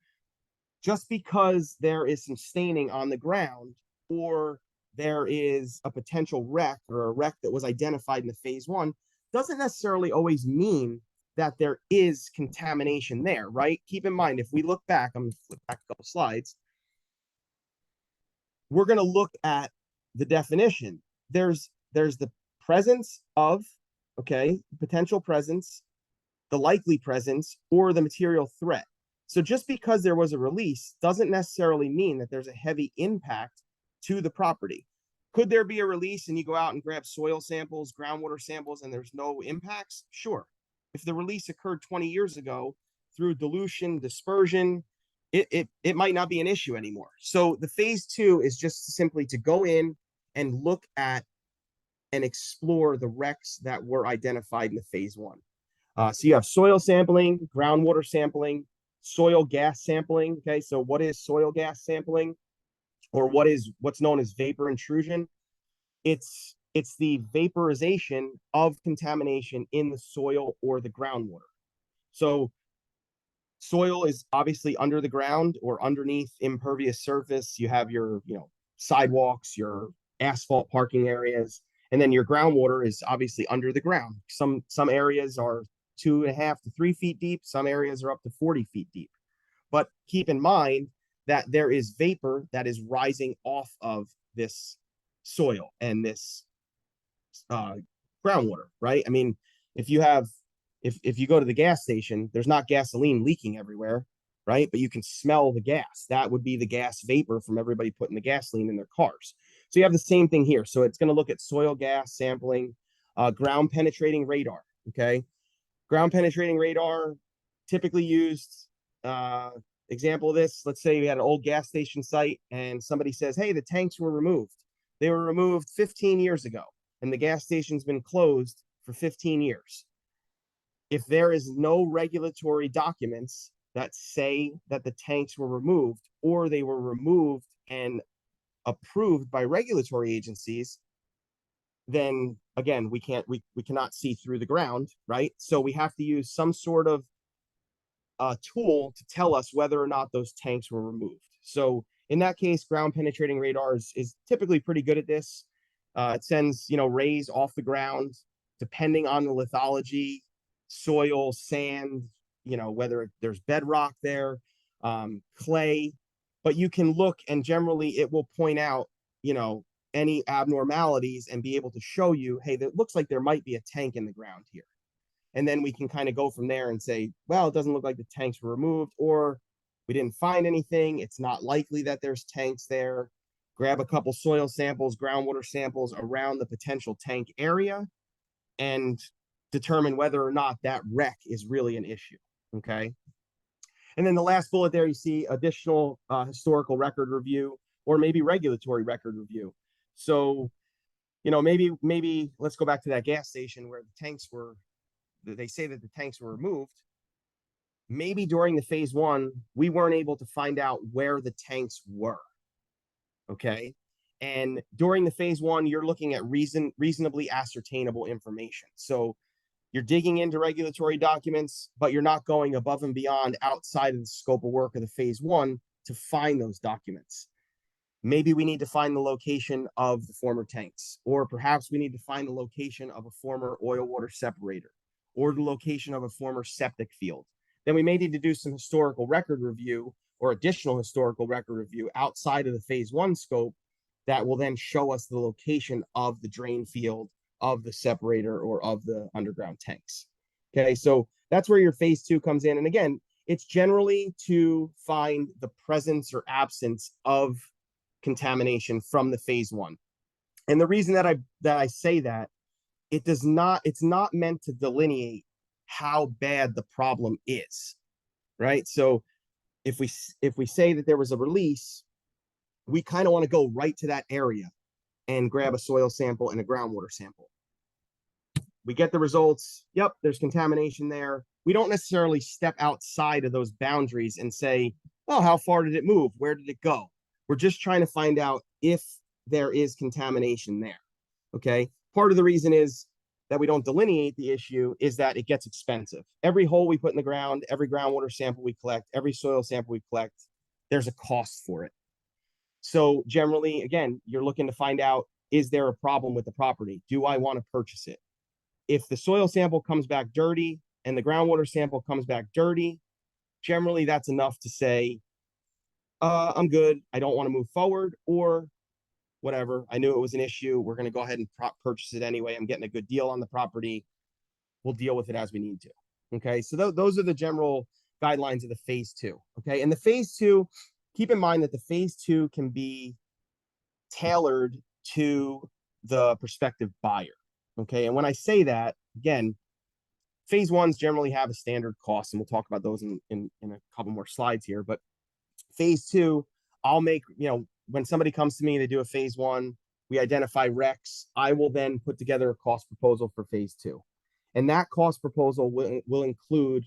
Speaker 2: just because there is some staining on the ground or there is a potential wreck or a wreck that was identified in the phase one, doesn't necessarily always mean that there is contamination there, right? Keep in mind, if we look back, I'm going to flip back a couple slides, we're going to look at the definition. There's the presence of, okay, potential presence, the likely presence, or the material threat. So just because there was a release doesn't necessarily mean that there's a heavy impact to the property. Could there be a release and you go out and grab soil samples, groundwater samples, and there's no impacts? Sure. If the release occurred 20 years ago through dilution, dispersion, it might not be an issue anymore. So the phase two is just simply to go in and look at and explore the wrecks that were identified in the phase one. So you have soil sampling, groundwater sampling, soil gas sampling. Okay, so what is soil gas sampling, or what's known as vapor intrusion? It's the vaporization of contamination in the soil or the groundwater. So soil is obviously under the ground or underneath impervious surface. You have your, sidewalks, your asphalt parking areas, and then your groundwater is obviously under the ground. Some areas are 2.5 to 3 feet deep. Some areas are up to 40 feet deep. But keep in mind that there is vapor that is rising off of this soil and this groundwater, right? I mean, if you have if you go to the gas station, there's not gasoline leaking everywhere, right? But you can smell the gas. That would be the gas vapor from everybody putting the gasoline in their cars. So you have the same thing here. So it's going to look at soil gas sampling, ground penetrating radar. Okay, ground penetrating radar, typically used. Example of this: let's say we had an old gas station site, and somebody says, "Hey, the tanks were removed. They were removed 15 years ago, and the gas station's been closed for 15 years." If there is no regulatory documents that say that the tanks were removed, or they were removed and approved by regulatory agencies, then again, we cannot see through the ground, right? So we have to use some sort of tool to tell us whether or not those tanks were removed. So in that case, ground penetrating radar is typically pretty good at this. It sends, rays off the ground, depending on the lithology, soil, sand, whether there's bedrock there, clay, but you can look and generally it will point out, any abnormalities and be able to show you, hey, that looks like there might be a tank in the ground here. And then we can kind of go from there and say, well, it doesn't look like the tanks were removed, or we didn't find anything. It's not likely that there's tanks there. Grab a couple soil samples, groundwater samples around the potential tank area and determine whether or not that wreck is really an issue. Okay. And then the last bullet there, you see additional historical record review, or maybe regulatory record review. So, maybe let's go back to that gas station where the tanks were, they say that the tanks were removed. Maybe during the phase one, we weren't able to find out where the tanks were. Okay. And during the phase one, you're looking at reasonably ascertainable information. So you're digging into regulatory documents, but you're not going above and beyond outside of the scope of work of the phase one to find those documents. Maybe we need to find the location of the former tanks, or perhaps we need to find the location of a former oil water separator, or the location of a former septic field. Then we may need to do some historical record review or additional historical record review outside of the phase one scope that will then show us the location of the drain field, of the separator, or of the underground tanks. Okay, so that's where your phase two comes in. And again, it's generally to find the presence or absence of contamination from the phase one. And the reason that I say that, it's not meant to delineate how bad the problem is, right? So if we say that there was a release, we kind of want to go right to that area and grab a soil sample and a groundwater sample. We get the results. Yep, there's contamination there. We don't necessarily step outside of those boundaries and say, oh, how far did it move? Where did it go? We're just trying to find out if there is contamination there. Okay. Part of the reason is that we don't delineate the issue is that it gets expensive. Every hole we put in the ground, every groundwater sample we collect, every soil sample we collect, there's a cost for it. So generally, again, you're looking to find out, is there a problem with the property? Do I want to purchase it? If the soil sample comes back dirty and the groundwater sample comes back dirty, generally that's enough to say, I'm good. I don't want to move forward, or whatever. I knew it was an issue. We're going to go ahead and purchase it anyway. I'm getting a good deal on the property. We'll deal with it as we need to. Okay. So those are the general guidelines of the phase two. Okay. And the phase two, keep in mind that the phase two can be tailored to the prospective buyer. Okay. And when I say that, again, phase ones generally have a standard cost, and we'll talk about those in a couple more slides here. But phase two, I'll make, when somebody comes to me, they do a phase one, we identify recs. I will then put together a cost proposal for phase two. And that cost proposal will include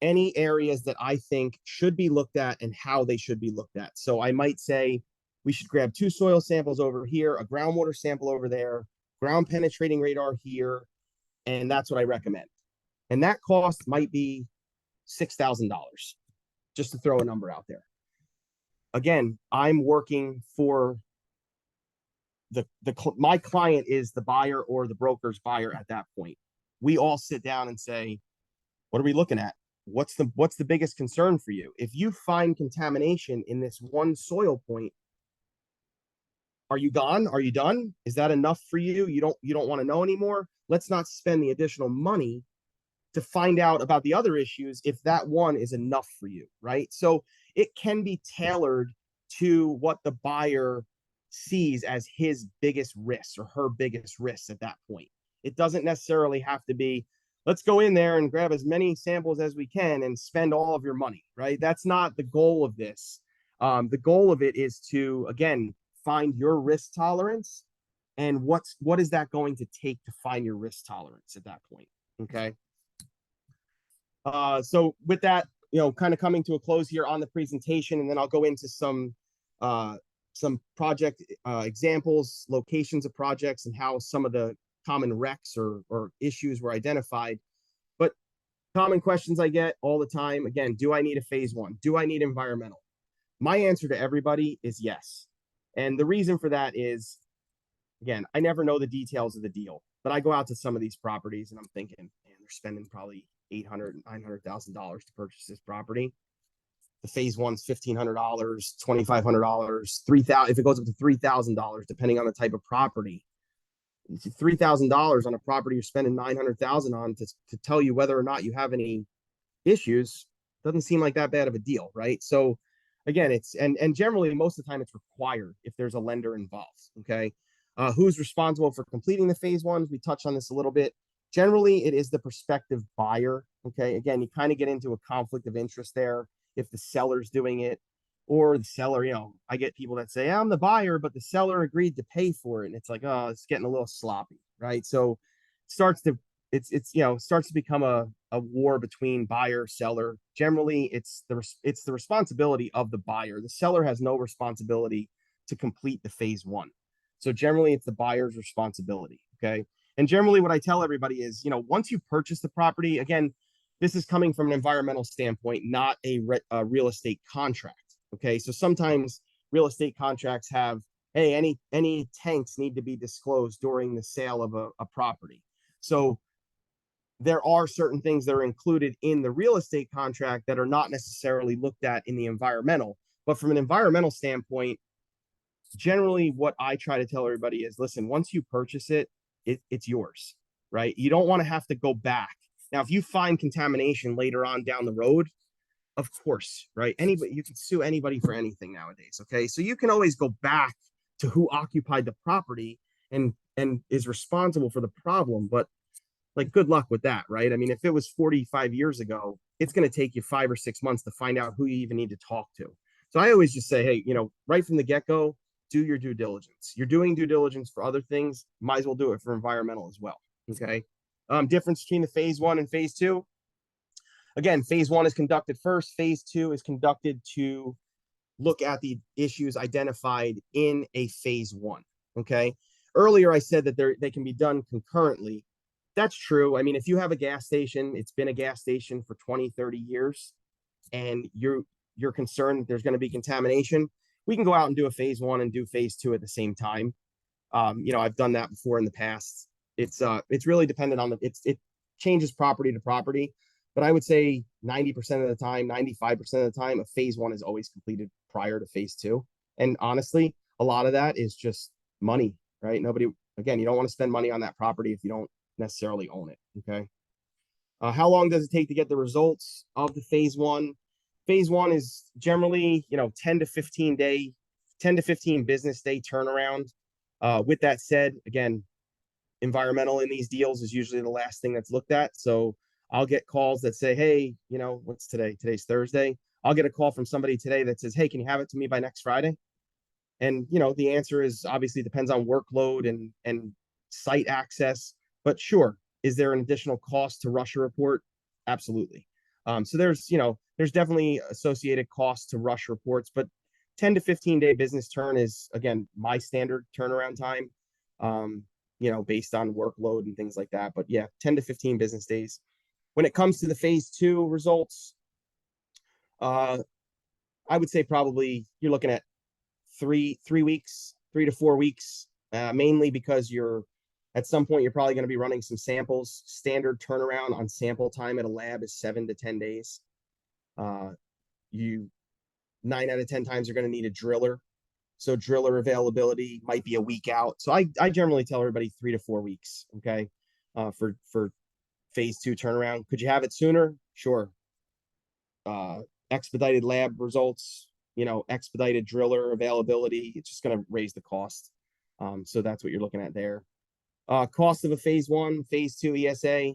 Speaker 2: any areas that I think should be looked at and how they should be looked at. So I might say we should grab 2 soil samples over here, a groundwater sample over there, ground penetrating radar here, and that's what I recommend. And that cost might be $6,000, just to throw a number out there. Again, I'm working for my client is the buyer or the broker's buyer at that point. We all sit down and say, what are we looking at? What's the biggest concern for you? If you find contamination in this one soil point, are you gone? Are you done? Is that enough for you? You don't want to know anymore? Let's not spend the additional money to find out about the other issues if that one is enough for you, right? So it can be tailored to what the buyer sees as his biggest risks or her biggest risks at that point. It doesn't necessarily have to be, let's go in there and grab as many samples as we can and spend all of your money, right? That's not the goal of this. The goal of it is to, again, find your risk tolerance and what is that going to take to find your risk tolerance at that point, okay? So with that, kind of coming to a close here on the presentation, and then I'll go into some project examples, locations of projects, and how some of the common recs or issues were identified. But common questions I get all the time, again, do I need a phase one? Do I need environmental? My answer to everybody is yes. And the reason for that is, again, I never know the details of the deal, but I go out to some of these properties and I'm thinking, man, they're spending probably $800,000, $900,000 to purchase this property. The phase one's $1,500, $2,500, $3,000. If it goes up to $3,000, depending on the type of property, $3,000 on a property you're spending $900,000 on to tell you whether or not you have any issues doesn't seem like that bad of a deal, right? So again, it's and generally most of the time it's required if there's a lender involved. Okay, who's responsible for completing the phase ones? We touched on this a little bit. Generally, it is the prospective buyer. Okay, again, you kind of get into a conflict of interest there if the seller's doing it or the seller. I get people that say, I'm the buyer, but the seller agreed to pay for it, and it's like, oh, it's getting a little sloppy, right? So it starts to starts to become a war between buyer seller. Generally, it's the responsibility of the buyer. The seller has no responsibility to complete the phase one. So generally, it's the buyer's responsibility. Okay. And generally, what I tell everybody is, once you purchase the property, again, this is coming from an environmental standpoint, not a real estate contract. Okay. So sometimes real estate contracts have, hey, any tanks need to be disclosed during the sale of a property. So there are certain things that are included in the real estate contract that are not necessarily looked at in the environmental. But from an environmental standpoint, generally what I try to tell everybody is, listen, once you purchase it, it's yours, right? You don't want to have to go back. Now, if you find contamination later on down the road, of course, right? Anybody, you can sue anybody for anything nowadays, okay? So you can always go back to who occupied the property and is responsible for the problem, but like, good luck with that, right? I mean, if it was 45 years ago, it's going to take you 5 or 6 months to find out who you even need to talk to. So I always just say, hey, right from the get-go, do your due diligence. You're doing due diligence for other things, might as well do it for environmental as well, okay? Difference between the phase one and phase two. Again, phase one is conducted first. Phase two is conducted to look at the issues identified in a phase one, okay? Earlier, I said that they can be done concurrently. That's true. I mean, if you have a gas station, it's been a gas station for 20, 30 years, and you're concerned that there's going to be contamination, we can go out and do a phase one and do phase two at the same time. I've done that before in the past. It's really dependent on it changes property to property, but I would say 90% of the time, 95% of the time, a phase one is always completed prior to phase two. And honestly, a lot of that is just money, right? Again, you don't want to spend money on that property if you don't necessarily own it. Okay. How long does it take to get the results of the phase one? Phase one is generally, 10 to 15 business day turnaround. With that said, again, environmental in these deals is usually the last thing that's looked at. So I'll get calls that say, hey, what's today? Today's Thursday. I'll get a call from somebody today that says, hey, can you have it to me by next Friday? And, the answer is obviously depends on workload and site access, but sure. Is there an additional cost to rush a report? Absolutely. So there's definitely associated costs to rush reports, but 10 to 15 day business turn is, again, my standard turnaround time, based on workload and things like that. But yeah, 10 to 15 business days. When it comes to the phase two results, I would say probably you're looking at 3 weeks, 3 to 4 weeks, mainly because at some point you're probably going to be running some samples. Standard turnaround on sample time at a lab is 7 to 10 days. You 9 out of 10 times you're going to need a driller. So driller availability might be a week out. So I generally tell everybody 3 to 4 weeks. Okay. For phase two turnaround. Could you have it sooner? Sure. Expedited lab results, expedited driller availability. It's just going to raise the cost. So that's what you're looking at there. Cost of a phase one, phase two ESA,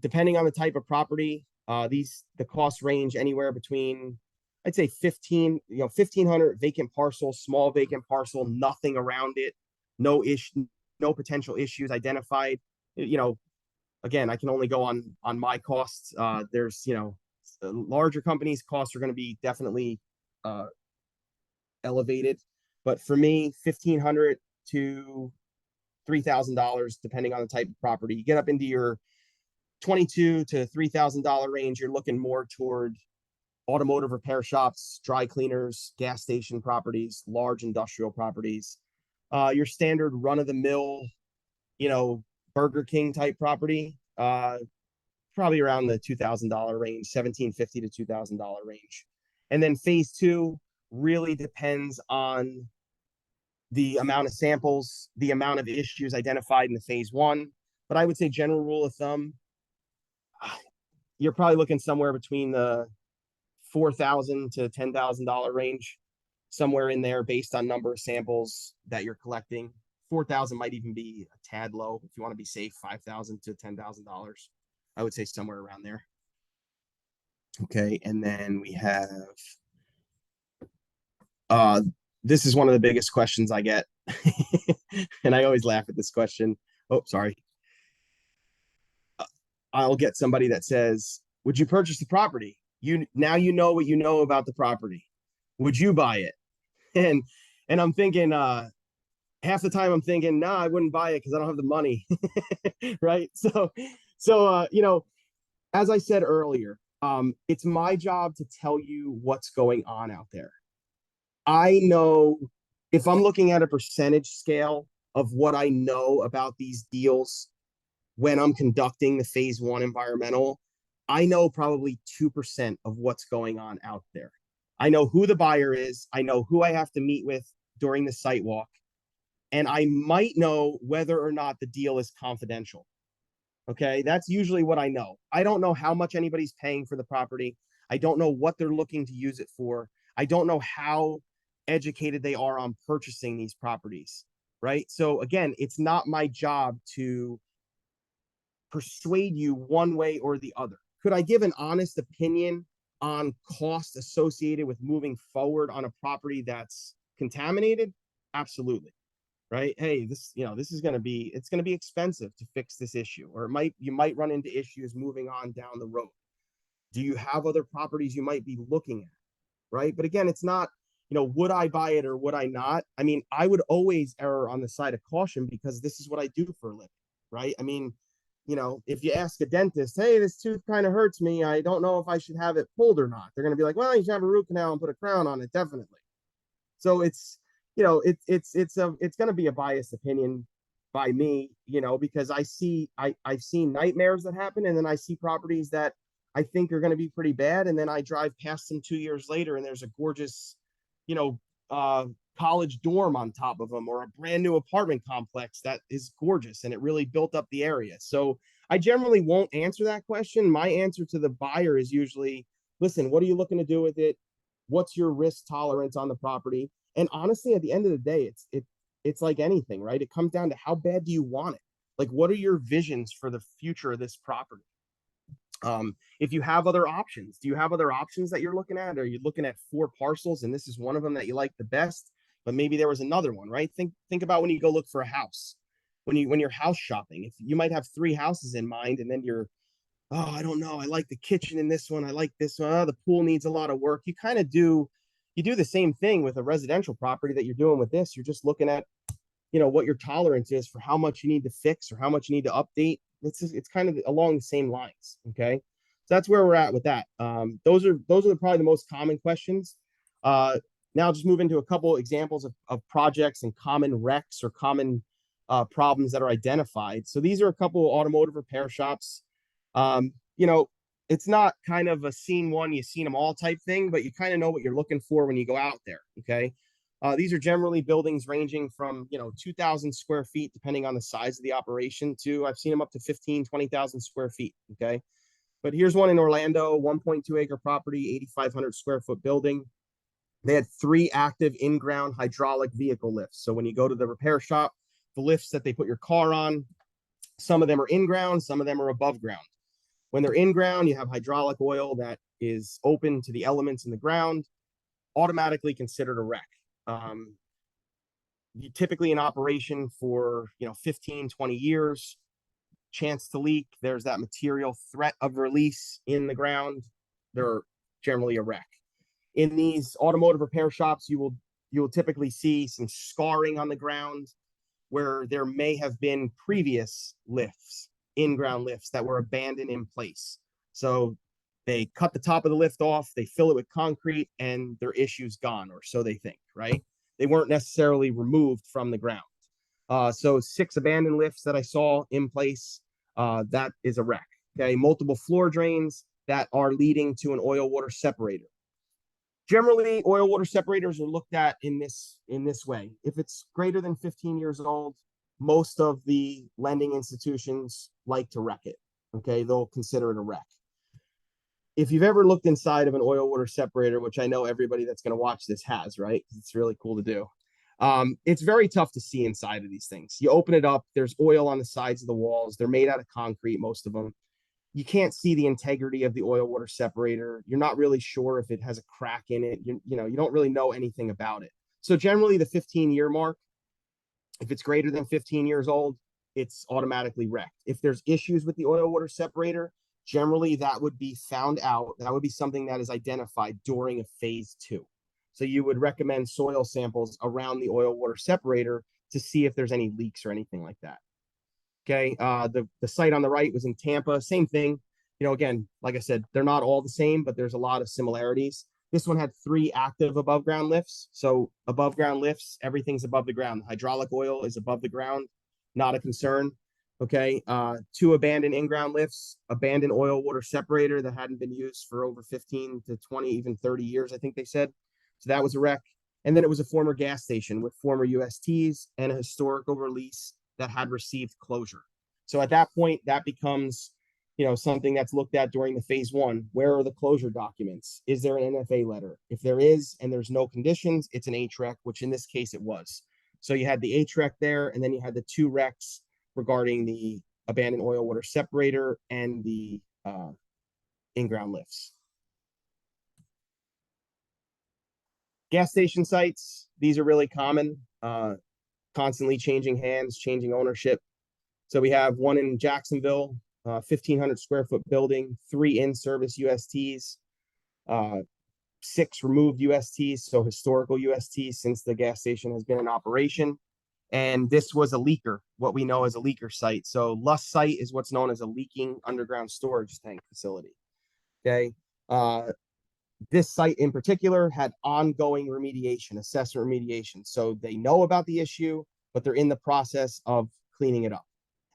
Speaker 2: depending on the type of property, the costs range anywhere between, I'd say 1,500 vacant parcel, small vacant parcel, nothing around it, no potential issues identified. Again, I can only go on my costs. There's, larger companies' costs are going to be definitely elevated, but for me, $1,500 to $3,000, depending on the type of property. You get up into your $22,000 to $3,000 range, you're looking more toward automotive repair shops, dry cleaners, gas station properties, large industrial properties. Your standard run-of-the-mill, Burger King type property, probably around the $2,000 range, $1,750 to $2,000 range. And then phase two really depends on the amount of samples, the amount of issues identified in the phase one. But I would say general rule of thumb, you're probably looking somewhere between the $4,000 to $10,000 range, somewhere in there based on number of samples that you're collecting. 4,000 might even be a tad low. If you want to be safe, $5,000 to $10,000. I would say somewhere around there. Okay, and then we have this is one of the biggest questions I get. And I always laugh at this question. Oh, sorry. I'll get somebody that says, would you purchase the property? Now you know what you know about the property. Would you buy it? And I'm thinking, half the time I'm thinking, nah, I wouldn't buy it because I don't have the money. Right. So, as I said earlier, it's my job to tell you what's going on out there. I know if I'm looking at a percentage scale of what I know about these deals when I'm conducting the phase one environmental, I know probably 2% of what's going on out there. I know who the buyer is. I know who I have to meet with during the site walk. And I might know whether or not the deal is confidential. Okay, that's usually what I know. I don't know how much anybody's paying for the property. I don't know what they're looking to use it for. I don't know how educated they are on purchasing these properties, right? So again, it's not my job to persuade you one way or the other. Could I give an honest opinion on cost associated with moving forward on a property that's contaminated? Absolutely. Right? Hey, this is going to be, it's going to be expensive to fix this issue, or you might run into issues moving on down the road. Do you have other properties you might be looking at? Right? But again, it's not, would I buy it or would I not? I mean, I would always err on the side of caution because this is what I do for a living, right? I mean, if you ask a dentist, hey, this tooth kind of hurts me, I don't know if I should have it pulled or not. They're going to be like, well, you should have a root canal and put a crown on it, definitely. So it's going to be a biased opinion by me, because I've seen nightmares that happen, and then I see properties that I think are going to be pretty bad, and then I drive past them 2 years later, and there's a gorgeous, you know, uh, college dorm on top of them, or a brand new apartment complex that is gorgeous, and it really built up the area. So I generally won't answer that question. My answer to the buyer is usually, listen, what are you looking to do with it? What's your risk tolerance on the property? And honestly, at the end of the day, it's like anything, right? It comes down to how bad do you want it? Like, what are your visions for the future of this property? If you have other options, do you have other options that you're looking at? Are you looking at 4 parcels and this is one of them that you like the best, but maybe there was another one, right? Think about when you go look for a house, when you're house shopping. If you might have 3 houses in mind, and then oh, I don't know, I like the kitchen in this one, I like this one, oh, the pool needs a lot of work. You do the same thing with a residential property that you're doing with this. You're just looking at, what your tolerance is for how much you need to fix or how much you need to update. It's kind of along the same lines. Okay, so that's where we're at with that. Those are probably the most common questions. Now just move into a couple examples of projects and common wrecks or common problems that are identified. So these are a couple of automotive repair shops. um, you know it's not kind of a scene one, you've seen them all type thing, but you kind of know what you're looking for when you go out there. Okay, these are generally buildings ranging from 2,000 square feet, depending on the size of the operation, to I've seen them up to 15, 20,000 square feet. Okay, but here's one in Orlando, 1.2 acre property, 8,500 square foot building. They had 3 active in-ground hydraulic vehicle lifts. So when you go to the repair shop, the lifts that they put your car on, some of them are in ground, some of them are above ground. When they're in ground, you have hydraulic oil that is open to the elements in the ground, automatically considered a wreck. Um, you typically in operation for 15, 20 years, chance to leak, there's that material threat of release in the ground, they're generally a wreck. In these automotive repair shops, you will typically see some scarring on the ground where there may have been previous lifts, in-ground lifts that were abandoned in place. So they cut the top of the lift off, they fill it with concrete, and their issue's gone, or so they think, right? They weren't necessarily removed from the ground. So 6 abandoned lifts that I saw in place, that is a wreck. Okay, multiple floor drains that are leading to an oil water separator. Generally, oil water separators are looked at in this way. If it's greater than 15 years old, most of the lending institutions like to wreck it. Okay, they'll consider it a wreck. If you've ever looked inside of an oil water separator, which I know everybody that's going to watch this has, right? It's really cool to do. It's very tough to see inside of these things. You open it up, there's oil on the sides of the walls. They're made out of concrete, most of them. You can't see the integrity of the oil water separator. You're not really sure if it has a crack in it. You don't really know anything about it. So generally the 15-year mark, if it's greater than 15 years old, it's automatically wrecked. If there's issues with the oil water separator, generally that would be found out. That would be something that is identified during a phase 2. So you would recommend soil samples around the oil water separator to see if there's any leaks or anything like that. Okay, the site on the right was in Tampa. Same thing. Again, like I said, they're not all the same, but there's a lot of similarities. This one had 3 active above ground lifts. So above ground lifts, everything's above the ground. The hydraulic oil is above the ground, not a concern. Okay, 2 abandoned in-ground lifts, abandoned oil water separator that hadn't been used for over 15 to 20, even 30 years, I think they said. So that was a wreck. And then it was a former gas station with former USTs and a historical release that had received closure. So at that point, that becomes, something that's looked at during the phase 1. Where are the closure documents? Is there an NFA letter? If there is, and there's no conditions, it's an HREC, which in this case it was. So you had the HREC there, and then you had the 2 RECs regarding the abandoned oil water separator and the in-ground lifts. Gas station sites, these are really common, constantly changing hands, changing ownership. So we have one in Jacksonville, 1,500 square foot building, 3 in-service USTs, 6 removed USTs, so historical USTs since the gas station has been in operation. And this was a leaker, what we know as a leaker site. So Lust site is what's known as a leaking underground storage tank facility. Okay. This site in particular had ongoing remediation, assessment remediation. So they know about the issue, but they're in the process of cleaning it up.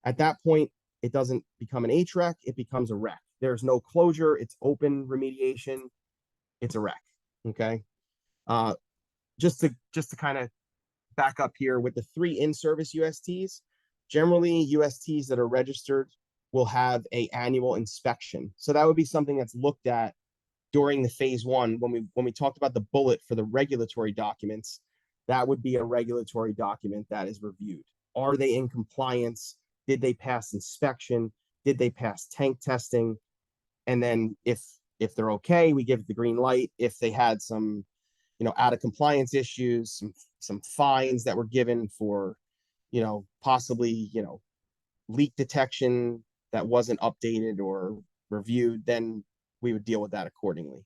Speaker 2: At that point, it doesn't become an HREC, it becomes a REC. There's no closure, it's open remediation, it's a REC. Okay. Uh, just to kind of back up here with the 3 in-service USTs, generally USTs that are registered will have a annual inspection. So that would be something that's looked at during the phase 1 when we talked about the bullet for the regulatory documents. That would be a regulatory document that is reviewed. Are they in compliance? Did they pass inspection? Did they pass tank testing? And then if they're okay, we give the green light. If they had some, out of compliance issues, some fines that were given for, possibly, leak detection that wasn't updated or reviewed, then we would deal with that accordingly.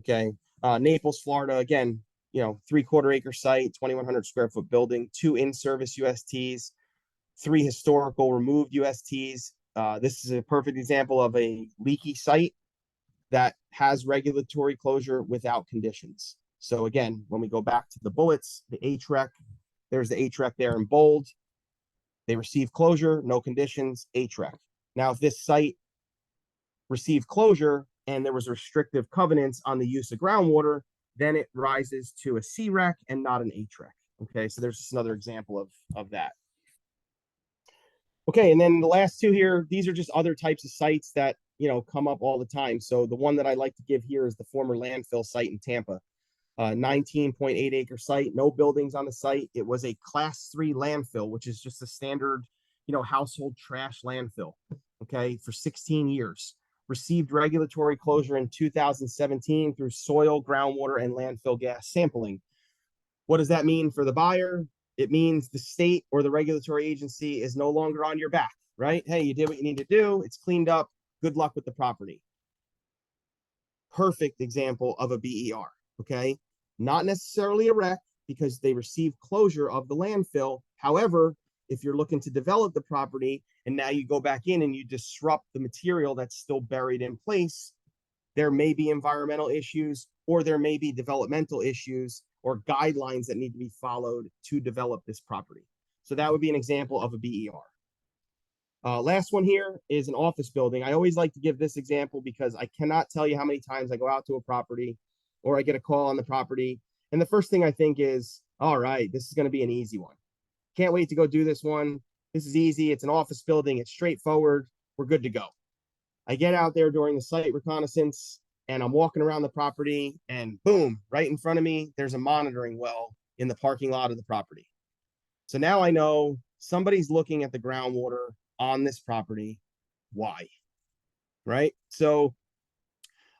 Speaker 2: Okay. Naples, Florida, again, 3/4 acre site, 2,100 square foot building, 2 in-service USTs, 3 historical removed USTs. This is a perfect example of a leaky site that has regulatory closure without conditions. So again, when we go back to the bullets, the HREC, there's the HREC there in bold. They receive closure, no conditions, HREC. Now, if this site received closure and there was restrictive covenants on the use of groundwater, then it rises to a CREC and not an HREC. Okay, so there's just another example of that. Okay, and then the last 2 here, these are just other types of sites that come up all the time. So the one that I like to give here is the former landfill site in Tampa. 19.8 acre site, no buildings on the site. It was a class 3 landfill, which is just a standard, household trash landfill. Okay, for 16 years. Received regulatory closure in 2017 through soil, groundwater, and landfill gas sampling. What does that mean for the buyer? It means the state or the regulatory agency is no longer on your back, right? Hey, you did what you need to do. It's cleaned up. Good luck with the property. Perfect example of a BER, okay? Not necessarily a REC because they receive closure of the landfill. However, if you're looking to develop the property and now you go back in and you disrupt the material that's still buried in place, there may be environmental issues or there may be developmental issues or guidelines that need to be followed to develop this property. So that would be an example of a BER. Last one here is an office building. I always like to give this example because I cannot tell you how many times I go out to a property or I get a call on the property. And the first thing I think is, all right, this is going to be an easy one. Can't wait to go do this one. This is easy. It's an office building. It's straightforward. We're good to go. I get out there during the site reconnaissance and I'm walking around the property and boom, right in front of me, there's a monitoring well in the parking lot of the property. So now I know somebody's looking at the groundwater on this property. Why? Right? So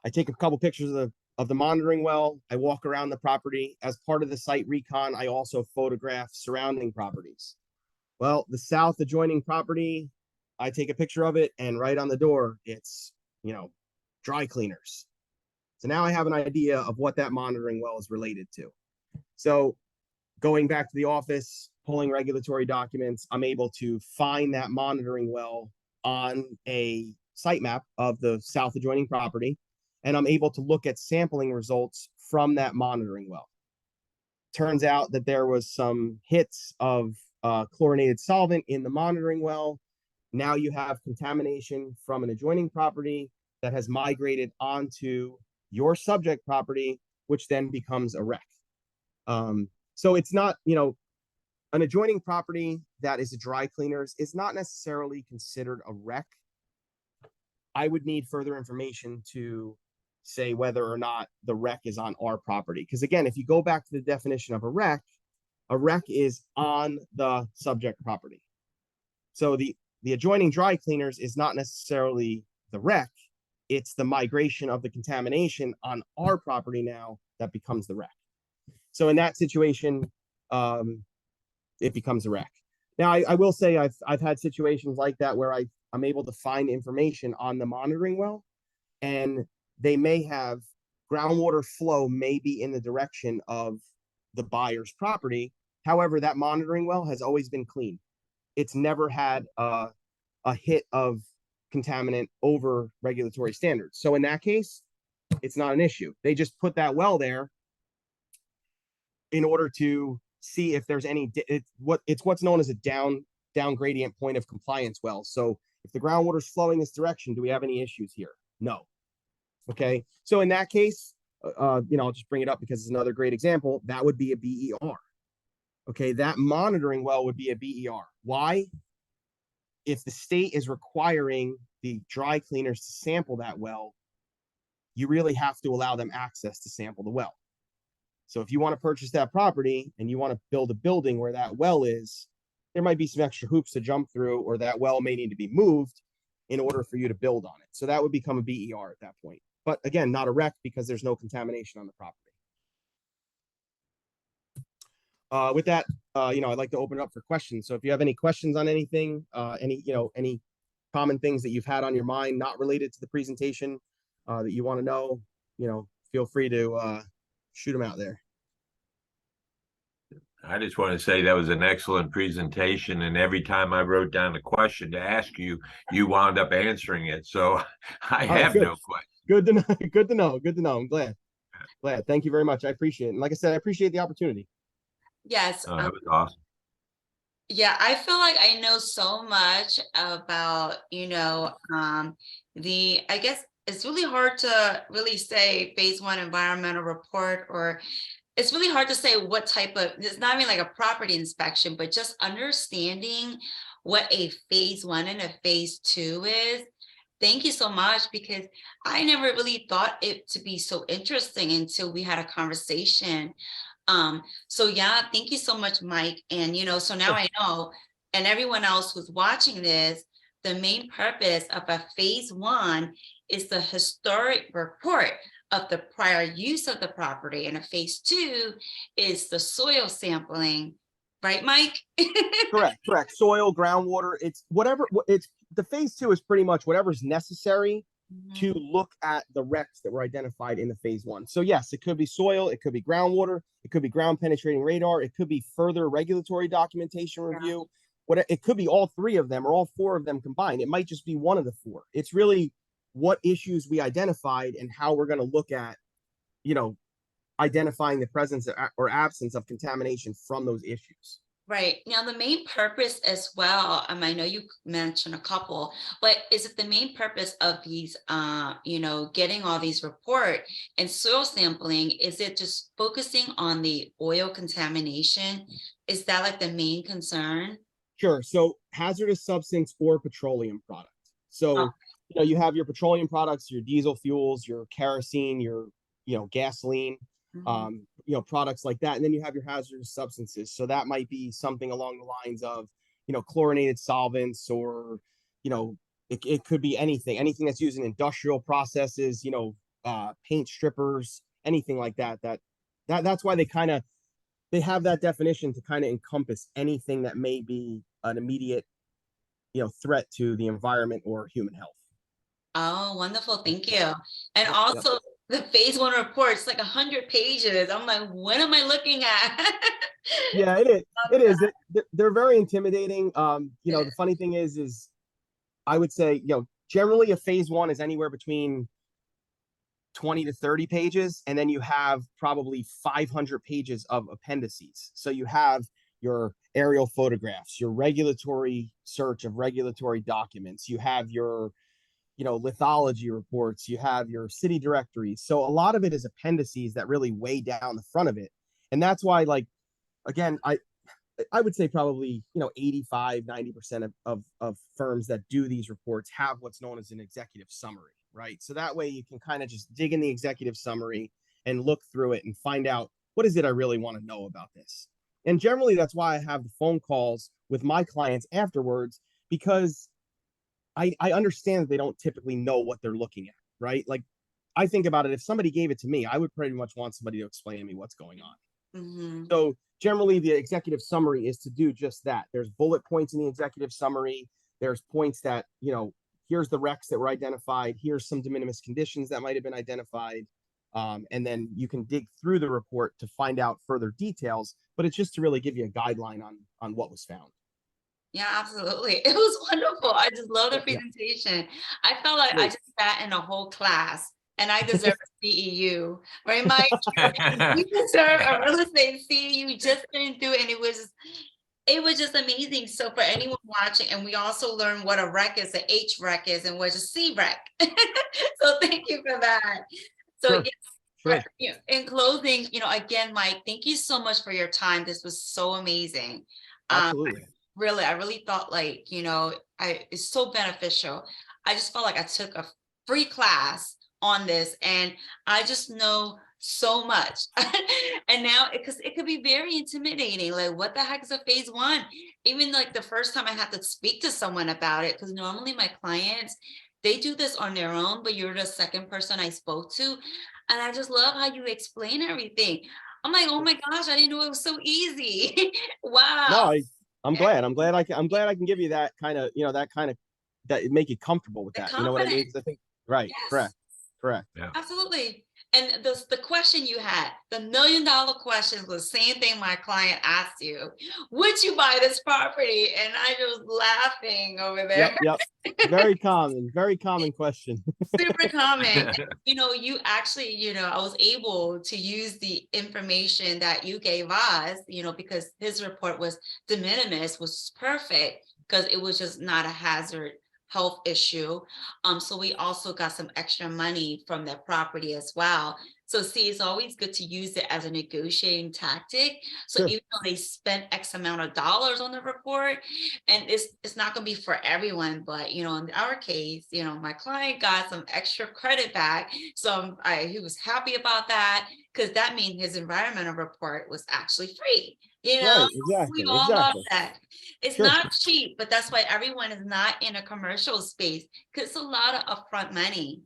Speaker 2: I take a couple pictures of the monitoring well. I walk around the property. As part of the site recon, I also photograph surrounding properties. Well, the south adjoining property, I take a picture of it, and right on the door, it's, dry cleaners. So now I have an idea of what that monitoring well is related to. So going back to the office, pulling regulatory documents, I'm able to find that monitoring well on a site map of the south adjoining property, and I'm able to look at sampling results from that monitoring well. Turns out that there was some hits of chlorinated solvent in the monitoring well. Now you have contamination from an adjoining property that has migrated onto your subject property, which then becomes a REC. So it's not, an adjoining property that is a dry cleaners is not necessarily considered a REC. I would need further information to say whether or not the REC is on our property. Because again, if you go back to the definition of a REC is on the subject property. So the adjoining dry cleaners is not necessarily the REC, it's the migration of the contamination on our property now that becomes the REC. So in that situation, it becomes a REC. Now, I will say I've had situations like that where I'm able to find information on the monitoring well, and they may have groundwater flow may be in the direction of the buyer's property. However, that monitoring well has always been clean. It's never had a hit of contaminant over regulatory standards. So in that case, It's not an issue. They just put that well there in order to see if there's any, it's what's known as a down gradient point of compliance well. So if the groundwater is flowing this direction, do we have any issues here? No. Okay. So in that case, I'll just bring it up because it's another great example. That would be a BER. Okay. That monitoring well would be a BER. Why? If the state is requiring the dry cleaners to sample that well, you really have to allow them access to sample the well. So if you want to purchase that property and you want to build a building where that well is, there might be some extra hoops to jump through, or that well may need to be moved in order for you to build on it. So that would become a BER at that point. But again, not a wreck because there's no contamination on the property. With that, I'd like to open it up for questions. So if you have any questions on anything, any common things that you've had on your mind, not related to the presentation, that you want to know, feel free to shoot them out there.
Speaker 3: I just want to say that was an excellent presentation, and every time I wrote down a question to ask you, you wound up answering it. So I have no question.
Speaker 2: Good to know. Good to know. Good to know. I'm glad. Thank you very much. I appreciate it. And like I said, I appreciate the opportunity.
Speaker 1: Yes.
Speaker 3: That was awesome.
Speaker 1: Yeah, I feel like I know so much about, I guess it's really hard to really say phase one environmental report, or it's really hard to say what type of, it's not even like a property inspection, but just understanding what a phase one and a phase two is. Thank you so much, because I never really thought it to be so interesting until we had a conversation. So yeah, thank you so much, Mike. And so now I know, and everyone else who's watching this, the main purpose of a phase one is the historic report of the prior use of the property, and a phase two is the soil sampling, right, Mike?
Speaker 2: Correct. Soil, groundwater, it's whatever. It's the phase two is pretty much whatever's necessary to look at the wrecks that were identified in the phase one. So yes, it could be soil, it could be groundwater, it could be ground penetrating radar, it could be further regulatory documentation review. It could be all three of them or all four of them combined. It might just be one of the four. It's really what issues we identified and how we're going to look at, identifying the presence or absence of contamination from those issues.
Speaker 1: Right. Now, the main purpose as well, I know you mentioned a couple, but is it the main purpose of these, getting all these report and soil sampling, is it just focusing on the oil contamination? Is that like the main concern?
Speaker 2: Sure. So hazardous substance or petroleum product. So, you have your petroleum products, your diesel fuels, your kerosene, your, gasoline, products like that. And then you have your hazardous substances. So that might be something along the lines of, chlorinated solvents, or, it could be anything that's used in industrial processes, paint strippers, anything like that. That's why they have that definition to kind of encompass anything that may be an immediate, threat to the environment or human health.
Speaker 1: Oh, wonderful. Thank you. And also the phase one reports like 100 pages. I'm like, what am I looking at?
Speaker 2: Yeah, it is. It is. They're very intimidating. The funny thing is I would say, generally a phase one is anywhere between 20 to 30 pages. And then you have probably 500 pages of appendices. So you have your aerial photographs, your regulatory search of regulatory documents. You have your, lithology reports. You have your city directories. So a lot of it is appendices that really weigh down the front of it. And that's why, again, I would say probably, 85-90% of firms that do these reports have what's known as an executive summary, right? So that way you can kind of just dig in the executive summary and look through it and find out, what is it I really want to know about this? And generally that's why I have the phone calls with my clients afterwards, because I understand that they don't typically know what they're looking at, right? Like, I think about it, if somebody gave it to me, I would pretty much want somebody to explain to me what's going on. So generally the executive summary is to do just that. There's bullet points in the executive summary. There's points that, here's the wrecks that were identified. Here's some de minimis conditions that might have been identified. And then you can dig through the report to find out further details, but it's just to really give you a guideline on what was found.
Speaker 1: Yeah, absolutely. It was wonderful. I just love the presentation. I felt like I just sat in a whole class and I deserve a CEU, right, Mike? You deserve a real estate CEU. Just didn't do it, and it was just amazing. So for anyone watching, and we also learned what a rec is, a H rec is, and what a C rec. So thank you for that. So
Speaker 2: Sure. Sure.
Speaker 1: in closing, again, Mike, thank you so much for your time. This was so amazing.
Speaker 2: Absolutely.
Speaker 1: I really thought it's so beneficial. I just felt like I took a free class on this, and I just know so much. And now, because it could be very intimidating, like what the heck is a phase one? Even like the first time I had to speak to someone about it, because normally my clients, they do this on their own, but you're the second person I spoke to. And I just love how you explain everything. I'm like, oh my gosh, I didn't know it was so easy. Wow.
Speaker 2: No, I'm glad. I'm glad I can give you that kind of, that make you comfortable with
Speaker 1: The
Speaker 2: that. You know what I mean?
Speaker 1: confidence.
Speaker 2: 'Cause I think, right,
Speaker 1: Yes.
Speaker 2: correct.
Speaker 3: Yeah.
Speaker 1: Absolutely. And the question you had, the $1 million question was the same thing my client asked you. Would you buy this property? And I was laughing over there.
Speaker 2: Yep. Very common question.
Speaker 1: Super common. You actually, I was able to use the information that you gave us, because his report was de minimis, was perfect because it was just not a hazard health issue. So we also got some extra money from that property as well. So see, it's always good to use it as a negotiating tactic. So
Speaker 2: Sure.
Speaker 1: even though they spent X amount of dollars on the report, and it's not going to be for everyone, but in our case, my client got some extra credit back. So he was happy about that, because that means his environmental report was actually free.
Speaker 2: Right.
Speaker 1: We
Speaker 2: Exactly.
Speaker 1: all love
Speaker 2: Exactly.
Speaker 1: that. It's
Speaker 2: Sure.
Speaker 1: not cheap, but that's why everyone is not in a commercial space, because it's a lot of upfront money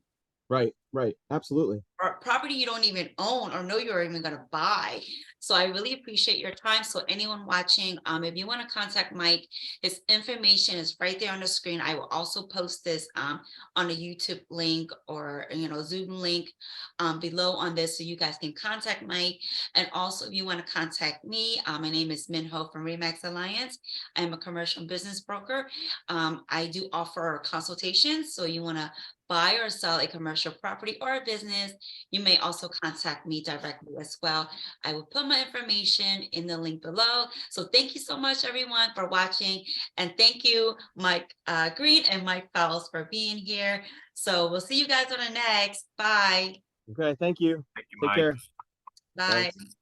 Speaker 2: Right. Absolutely.
Speaker 1: or property you don't even own or know you're even going to buy. So I really appreciate your time. So anyone watching, if you want to contact Mike, his information is right there on the screen. I will also post this on a YouTube link or Zoom link below on this, so you guys can contact Mike. And also, if you want to contact me, my name is Minh Ho from Remax Alliance. I am a commercial business broker. I do offer consultations, so you want to buy or sell a commercial property or a business, you may also contact me directly as well. I will put my information in the link below. So thank you so much, everyone, for watching. And thank you, Mike Green and Mike Fowles, for being here. So we'll see you guys on the next. Bye.
Speaker 2: Okay. Thank you.
Speaker 3: Thank you,
Speaker 2: Take
Speaker 3: Mike.
Speaker 2: care.
Speaker 1: Bye.
Speaker 2: Thanks.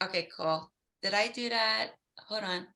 Speaker 1: Okay, cool. Did I do that? Hold on.